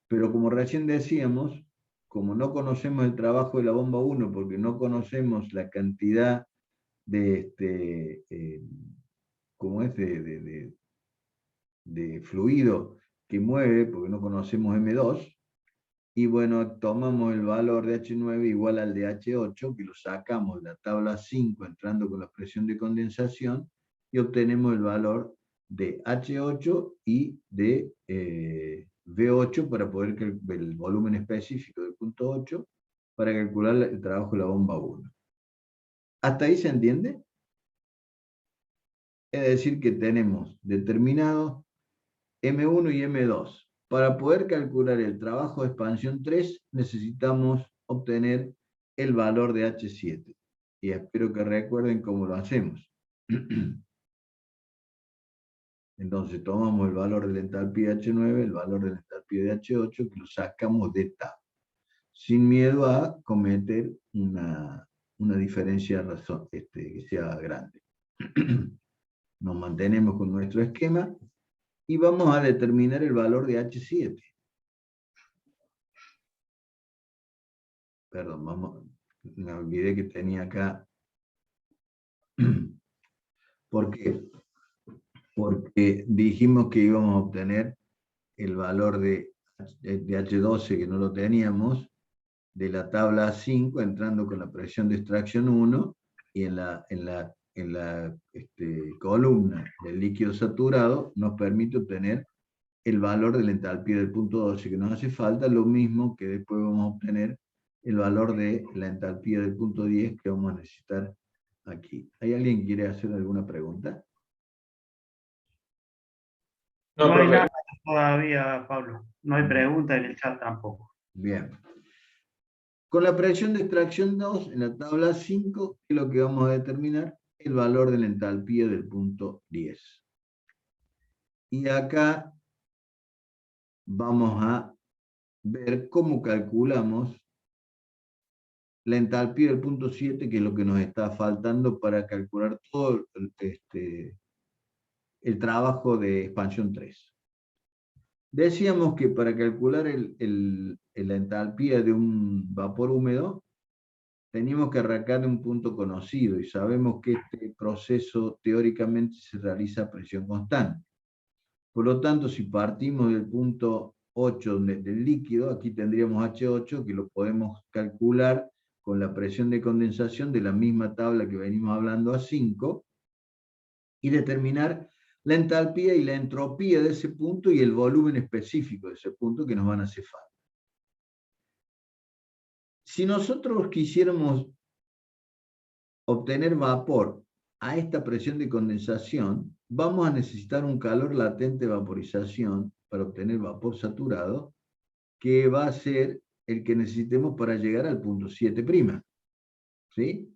Pero como recién decíamos, como no conocemos el trabajo de la bomba 1, porque no conocemos la cantidad de, como es de fluido que mueve, porque no conocemos M2, y bueno, tomamos el valor de H9 igual al de H8, que lo sacamos de la tabla 5 entrando con la presión de condensación, y obtenemos el valor de H8 y de V8 para poder calcular el volumen específico del punto 8 para calcular el trabajo de la bomba 1. ¿Hasta ahí se entiende? Es decir, que tenemos determinados M1 y M2. Para poder calcular el trabajo de expansión 3, necesitamos obtener el valor de H7. Y espero que recuerden cómo lo hacemos. Entonces tomamos el valor de la entalpía de H9, el valor de la entalpía de H8, que lo sacamos de tab, sin miedo a cometer una diferencia que sea grande. Nos mantenemos con nuestro esquema y vamos a determinar el valor de H7. Perdón, me olvidé que tenía acá. ¿Por qué? Porque dijimos que íbamos a obtener el valor de H12, que no lo teníamos, de la tabla 5, entrando con la presión de extracción 1, y en la columna del líquido saturado nos permite obtener el valor de la entalpía del punto 12, que nos hace falta lo mismo que después vamos a obtener el valor de la entalpía del punto 10 que vamos a necesitar aquí. ¿Hay alguien que quiere hacer alguna pregunta? No hay nada todavía, Pablo. No hay pregunta en el chat tampoco. Bien. Con la presión de extracción 2, en la tabla 5, es lo que vamos a determinar el valor de la entalpía del punto 10. Y acá vamos a ver cómo calculamos la entalpía del punto 7, que es lo que nos está faltando para calcular todo el trabajo de expansión 3. Decíamos que para calcular la entalpía de un vapor húmedo, teníamos que arrancar de un punto conocido, y sabemos que este proceso teóricamente se realiza a presión constante. Por lo tanto, si partimos del punto 8 del líquido, aquí tendríamos H8, que lo podemos calcular con la presión de condensación de la misma tabla que venimos hablando a 5, y determinar la entalpía y la entropía de ese punto y el volumen específico de ese punto que nos van a hacer falta. Si nosotros quisiéramos obtener vapor a esta presión de condensación, vamos a necesitar un calor latente de vaporización para obtener vapor saturado, que va a ser el que necesitemos para llegar al punto 7'. ¿Sí?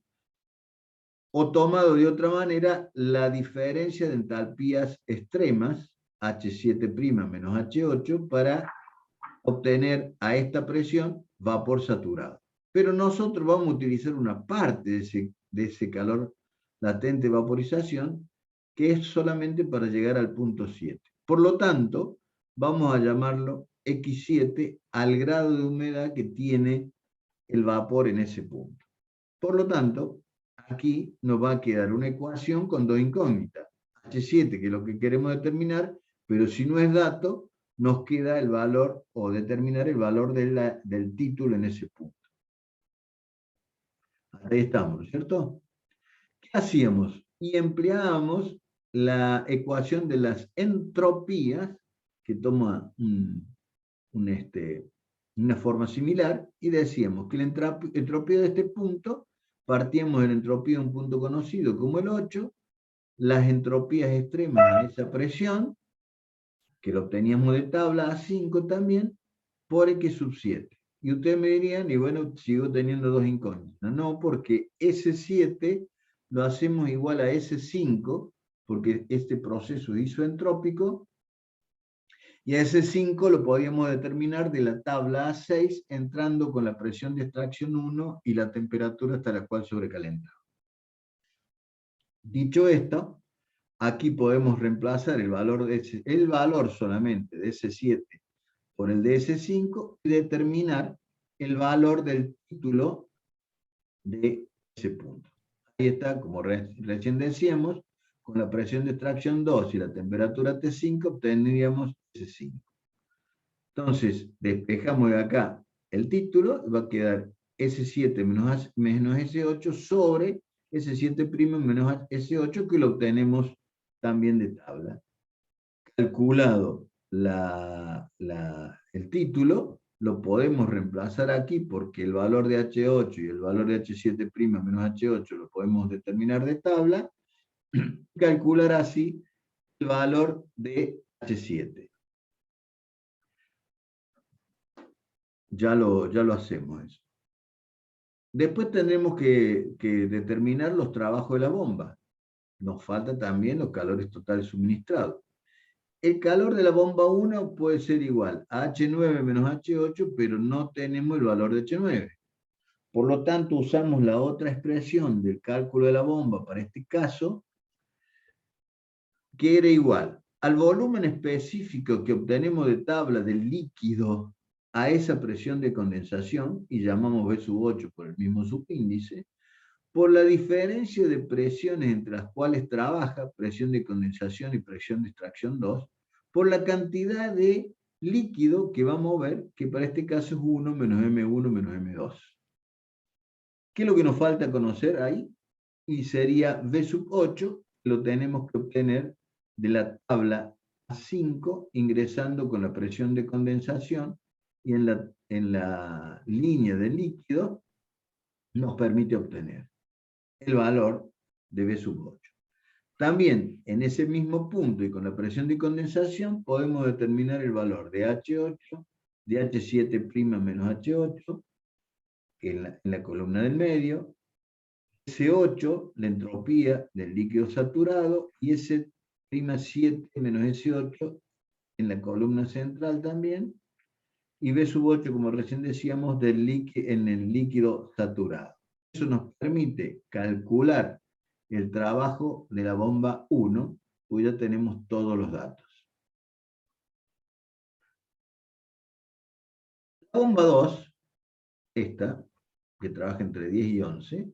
O tomado de otra manera, la diferencia de entalpías extremas, H7' menos H8, para obtener a esta presión vapor saturado. Pero nosotros vamos a utilizar una parte de ese calor latente de vaporización, que es solamente para llegar al punto 7. Por lo tanto, vamos a llamarlo X7 al grado de humedad que tiene el vapor en ese punto. Por lo tanto, aquí nos va a quedar una ecuación con dos incógnitas. H7, que es lo que queremos determinar, pero si no es dato, nos queda el valor, o determinar el valor del título en ese punto. Ahí estamos, ¿cierto? ¿Qué hacíamos? Y empleábamos la ecuación de las entropías, que toma una forma similar, y decíamos que la entropía de este punto, partíamos de la entropía de un punto conocido como el 8, las entropías extremas de esa presión, que lo obteníamos de tabla A5 también, por X7. Y ustedes me dirían, y bueno, sigo teniendo dos incógnitas. No, porque S7 lo hacemos igual a S5, porque este proceso es isoentrópico, y a ese 5 lo podíamos determinar de la tabla A6, entrando con la presión de extracción 1 y la temperatura hasta la cual sobrecalentaba. Dicho esto, aquí podemos reemplazar el valor solamente de S7 por el de S5 y determinar el valor del título de ese punto. Ahí está, como recién decíamos, con la presión de extracción 2 y la temperatura T5 obtendríamos S5. Entonces, despejamos de acá el título, va a quedar S7 menos S8 sobre S7' menos S8, que lo obtenemos también de tabla. Calculado el título, lo podemos reemplazar aquí porque el valor de H8 y el valor de H7' menos H8 lo podemos determinar de tabla, calcular así el valor de H7. Ya lo hacemos eso. Después tendremos que determinar los trabajos de la bomba. Nos falta también los calores totales suministrados. El calor de la bomba 1 puede ser igual a H9 menos H8, pero no tenemos el valor de H9. Por lo tanto, usamos la otra expresión del cálculo de la bomba para este caso, que era igual al volumen específico que obtenemos de tabla del líquido a esa presión de condensación, y llamamos B sub 8 por el mismo subíndice, por la diferencia de presiones entre las cuales trabaja, presión de condensación y presión de extracción 2, por la cantidad de líquido que va a mover, que para este caso es 1 menos M1 menos M2. ¿Qué es lo que nos falta conocer ahí? Y sería V sub 8, lo tenemos que obtener de la tabla A5, ingresando con la presión de condensación, y en la línea de líquido nos permite obtener el valor de B sub 8. También en ese mismo punto y con la presión de condensación podemos determinar el valor de H8, de H7' menos H8, que en la columna del medio, S8, la entropía del líquido saturado, y S'7 menos S8 en la columna central también, y B sub 8, como recién decíamos, en el líquido saturado. Eso nos permite calcular el trabajo de la bomba 1, pues ya tenemos todos los datos. La bomba 2, esta, que trabaja entre 10 y 11,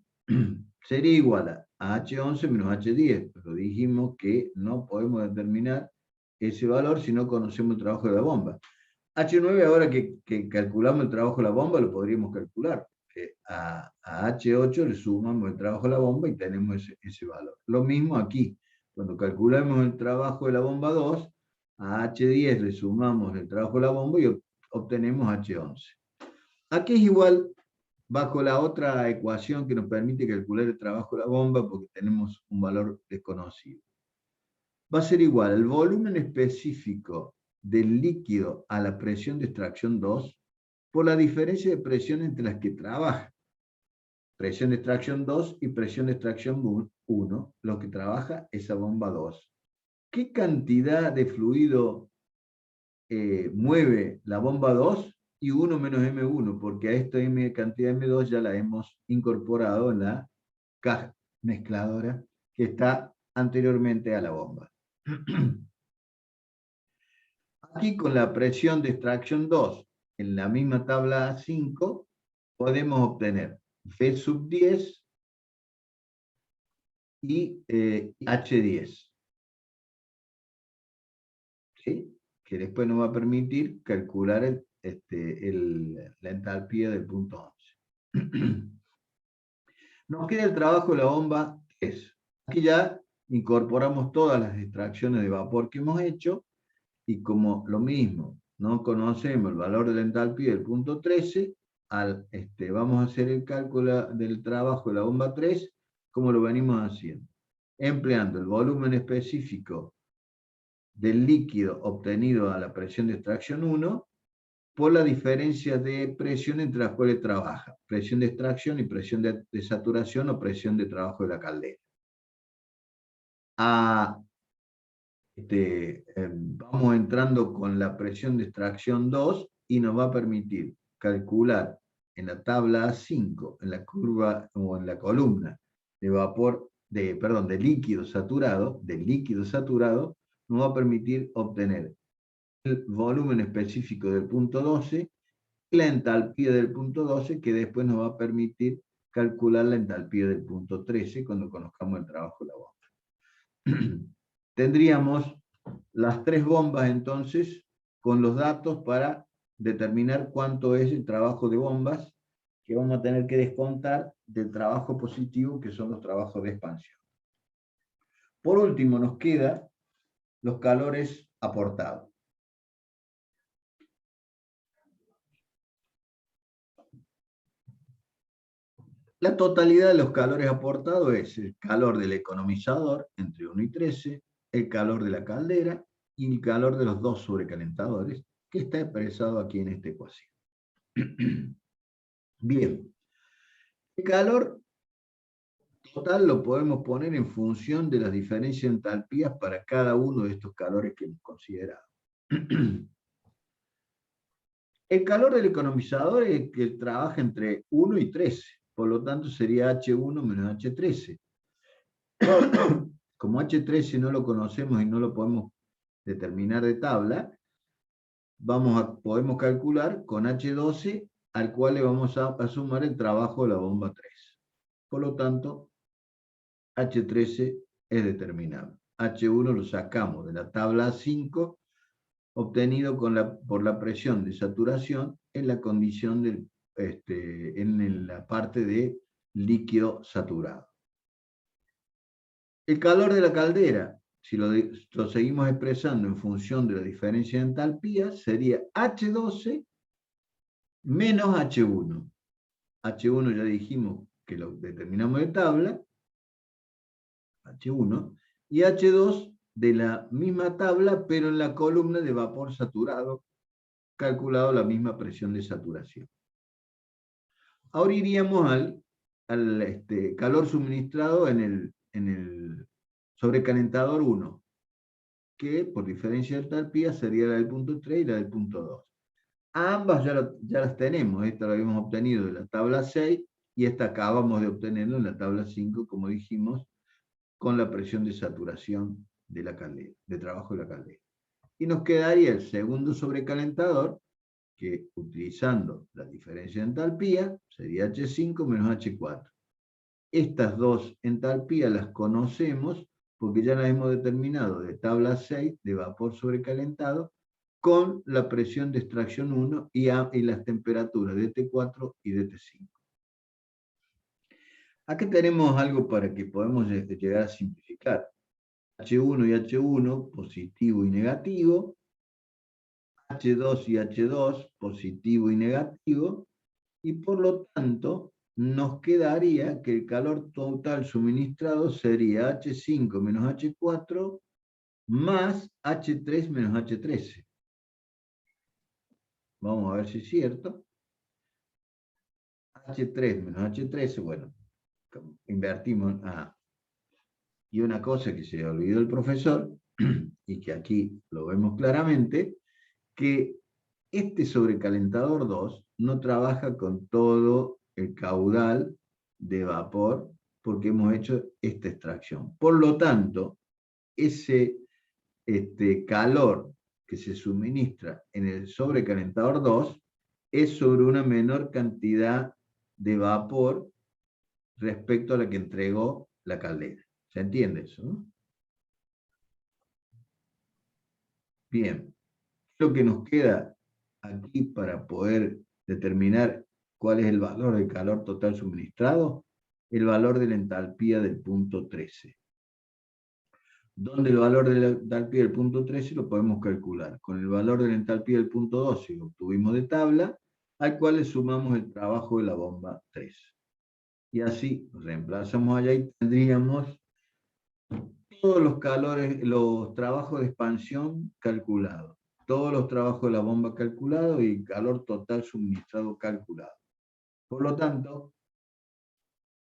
sería igual a H11 menos H10, pero dijimos que no podemos determinar ese valor si no conocemos el trabajo de la bomba. H9, ahora que calculamos el trabajo de la bomba, lo podríamos calcular. A H8 le sumamos el trabajo de la bomba y tenemos ese valor. Lo mismo aquí. Cuando calculamos el trabajo de la bomba 2, a H10 le sumamos el trabajo de la bomba y obtenemos H11. Aquí es igual bajo la otra ecuación que nos permite calcular el trabajo de la bomba, porque tenemos un valor desconocido. Va a ser igual el volumen específico del líquido a la presión de extracción 2 por la diferencia de presión entre las que trabaja. Presión de extracción 2 y presión de extracción 1, lo que trabaja esa bomba 2. ¿Qué cantidad de fluido mueve la bomba 2? Y 1 menos M1, porque a esta cantidad M2 ya la hemos incorporado en la caja mezcladora que está anteriormente a la bomba. Aquí con la presión de extracción 2 en la misma tabla 5 podemos obtener V sub 10 y H10. ¿Sí? Que después nos va a permitir calcular la entalpía del punto 11. Nos queda el trabajo de la bomba 3. Aquí ya incorporamos todas las extracciones de vapor que hemos hecho, y como lo mismo, no conocemos el valor de la entalpía del punto 13, vamos a hacer el cálculo del trabajo de la bomba 3, como lo venimos haciendo, empleando el volumen específico del líquido obtenido a la presión de extracción 1, por la diferencia de presión entre las cuales trabaja, presión de extracción y presión de saturación o presión de trabajo de la caldera. Vamos entrando con la presión de extracción 2 y nos va a permitir calcular en la tabla A5, en la curva o en la columna de vapor de líquido saturado, nos va a permitir obtener el volumen específico del punto 12, la entalpía del punto 12, que después nos va a permitir calcular la entalpía del punto 13 cuando conozcamos el trabajo de la bomba. Tendríamos las tres bombas entonces con los datos para determinar cuánto es el trabajo de bombas que vamos a tener que descontar del trabajo positivo, que son los trabajos de expansión. Por último nos quedan los calores aportados. La totalidad de los calores aportados es el calor del economizador entre 1 y 13, el calor de la caldera y el calor de los dos sobrecalentadores, que está expresado aquí en esta ecuación. Bien, el calor total lo podemos poner en función de las diferencias de entalpías para cada uno de estos calores que hemos considerado. El calor del economizador es el que trabaja entre 1 y 13, por lo tanto sería H1 menos H13. Como H13 no lo conocemos y no lo podemos determinar de tabla, podemos calcular con H12, al cual le vamos a sumar el trabajo de la bomba 3. Por lo tanto, H13 es determinable. H1 lo sacamos de la tabla 5, obtenido por la presión de saturación en la condición en la parte de líquido saturado. El calor de la caldera, si lo seguimos expresando en función de la diferencia de entalpía, sería H12 menos H1. H1 ya dijimos que lo determinamos de tabla, H1, y H2 de la misma tabla, pero en la columna de vapor saturado, calculado la misma presión de saturación. Ahora iríamos al calor suministrado en el sobrecalentador 1, que por diferencia de entalpía sería la del punto 3 y la del punto 2. A ambas ya las tenemos, esta la habíamos obtenido de la tabla 6 y esta acabamos de obtenerlo en la tabla 5, como dijimos, con la presión de saturación de la caldera, de trabajo de la caldera. Y nos quedaría el segundo sobrecalentador, que utilizando la diferencia de entalpía sería H5 menos H4. Estas dos entalpías las conocemos porque ya las hemos determinado de tabla 6 de vapor sobrecalentado con la presión de extracción 1 y las temperaturas de T4 y de T5. Aquí tenemos algo para que podamos llegar a simplificar. H1 y H1, positivo y negativo. H2 y H2, positivo y negativo. Y por lo tanto, nos quedaría que el calor total suministrado sería H5 menos H4 más H3 menos H13. Vamos a ver si es cierto. H3 menos H13, bueno, invertimos. Y una cosa que se olvidó el profesor, y que aquí lo vemos claramente, que este sobrecalentador 2 no trabaja con todo el caudal de vapor porque hemos hecho esta extracción. Por lo tanto, ese calor que se suministra en el sobrecalentador 2 es sobre una menor cantidad de vapor respecto a la que entregó la caldera. ¿Se entiende eso, no? Bien, lo que nos queda aquí para poder determinar cuál es el valor del calor total suministrado, el valor de la entalpía del punto 13. Donde el valor de la entalpía del punto 13 lo podemos calcular con el valor de la entalpía del punto 12 que obtuvimos de tabla, al cual le sumamos el trabajo de la bomba 3. Y así reemplazamos allá y tendríamos todos los calores, los trabajos de expansión calculados, todos los trabajos de la bomba calculados y calor total suministrado calculado. Por lo tanto,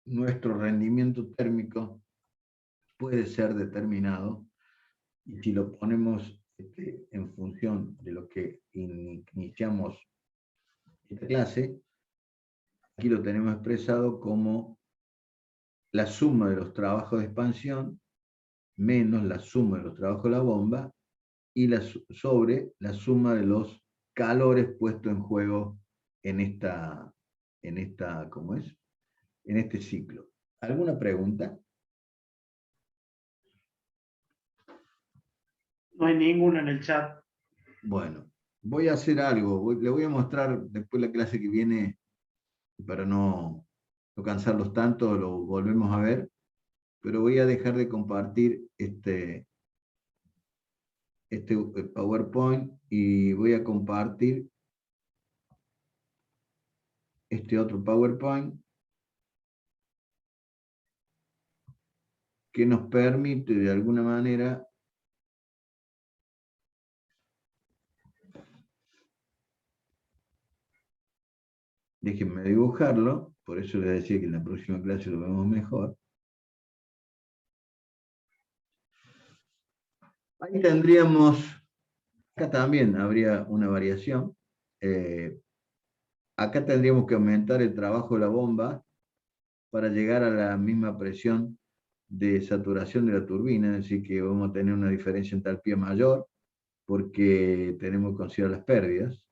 nuestro rendimiento térmico puede ser determinado, y si lo ponemos en función de lo que iniciamos esta clase, aquí lo tenemos expresado como la suma de los trabajos de expansión menos la suma de los trabajos de la bomba y sobre la suma de los calores puestos en juego en ¿cómo es? En este ciclo. ¿Alguna pregunta? No hay ninguno en el chat. Bueno, voy a hacer algo. Le voy a mostrar después la clase que viene, para no cansarlos tanto, lo volvemos a ver, pero voy a dejar de compartir este PowerPoint y voy a compartir este otro PowerPoint que nos permite de alguna manera déjenme dibujarlo, por eso les decía que en la próxima clase lo vemos mejor. Ahí tendríamos, acá también habría una variación. Acá tendríamos que aumentar el trabajo de la bomba para llegar a la misma presión de saturación de la turbina, es decir, que vamos a tener una diferencia en entalpía mayor, porque tenemos que considerar las pérdidas.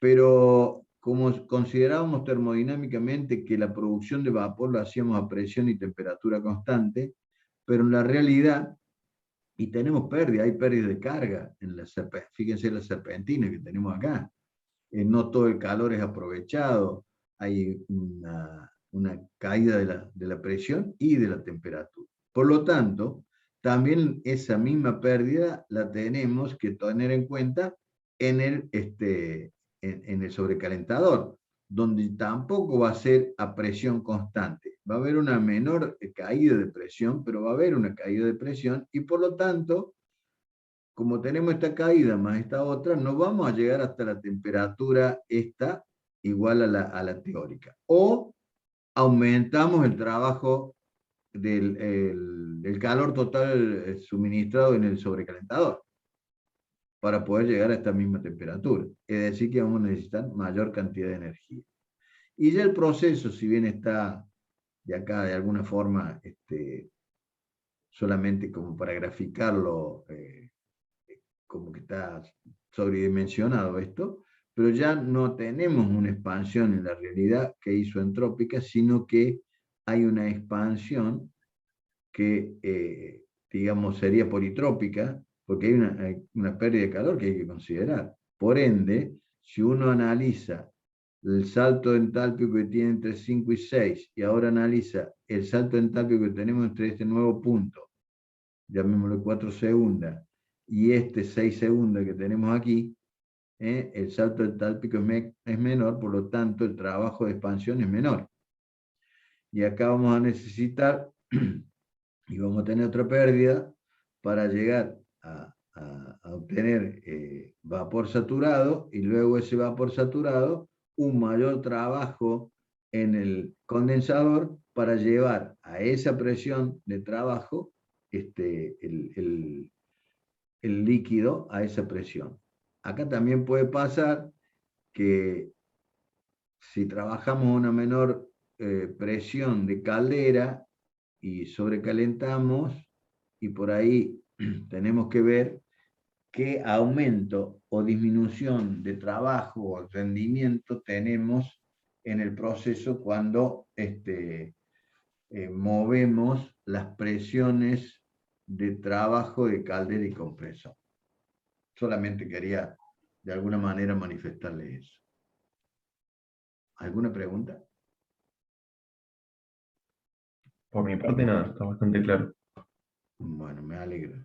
Pero como considerábamos termodinámicamente que la producción de vapor lo hacíamos a presión y temperatura constante, pero en la realidad, y tenemos pérdida, hay pérdida de carga, fíjense la serpentina que tenemos acá, no todo el calor es aprovechado, hay una caída de la presión y de la temperatura. Por lo tanto, también esa misma pérdida la tenemos que tener en cuenta en el sobrecalentador, donde tampoco va a ser a presión constante. Va a haber una menor caída de presión, pero va a haber una caída de presión y por lo tanto, como tenemos esta caída más esta otra, no vamos a llegar hasta la temperatura esta igual a la teórica. O aumentamos el trabajo del calor total suministrado en el sobrecalentador para poder llegar a esta misma temperatura. Es decir, que vamos a necesitar mayor cantidad de energía. Y ya el proceso, si bien está de acá de alguna forma solamente como para graficarlo, como que está sobredimensionado esto, pero ya no tenemos una expansión en la realidad que isoentrópica, sino que hay una expansión que, digamos, sería politrópica, porque hay una pérdida de calor que hay que considerar. Por ende, si uno analiza el salto entálpico que tiene entre 5 y 6, y ahora analiza el salto entálpico que tenemos entre este nuevo punto, llamémoslo 4 segundas, y este 6 segundos que tenemos aquí, el salto entálpico es menor, por lo tanto el trabajo de expansión es menor. Y acá vamos a necesitar, y vamos a tener otra pérdida, para llegar a obtener vapor saturado, y luego ese vapor saturado, un mayor trabajo en el condensador para llevar a esa presión de trabajo el líquido a esa presión. Acá también puede pasar que si trabajamos a una menor presión de caldera y sobrecalentamos, y por ahí tenemos que ver qué aumento o disminución de trabajo o rendimiento tenemos en el proceso cuando movemos las presiones de trabajo de caldera y compresor. Solamente quería de alguna manera manifestarle eso. ¿Alguna pregunta? Por mi parte nada, está bastante claro. Bueno, me alegro.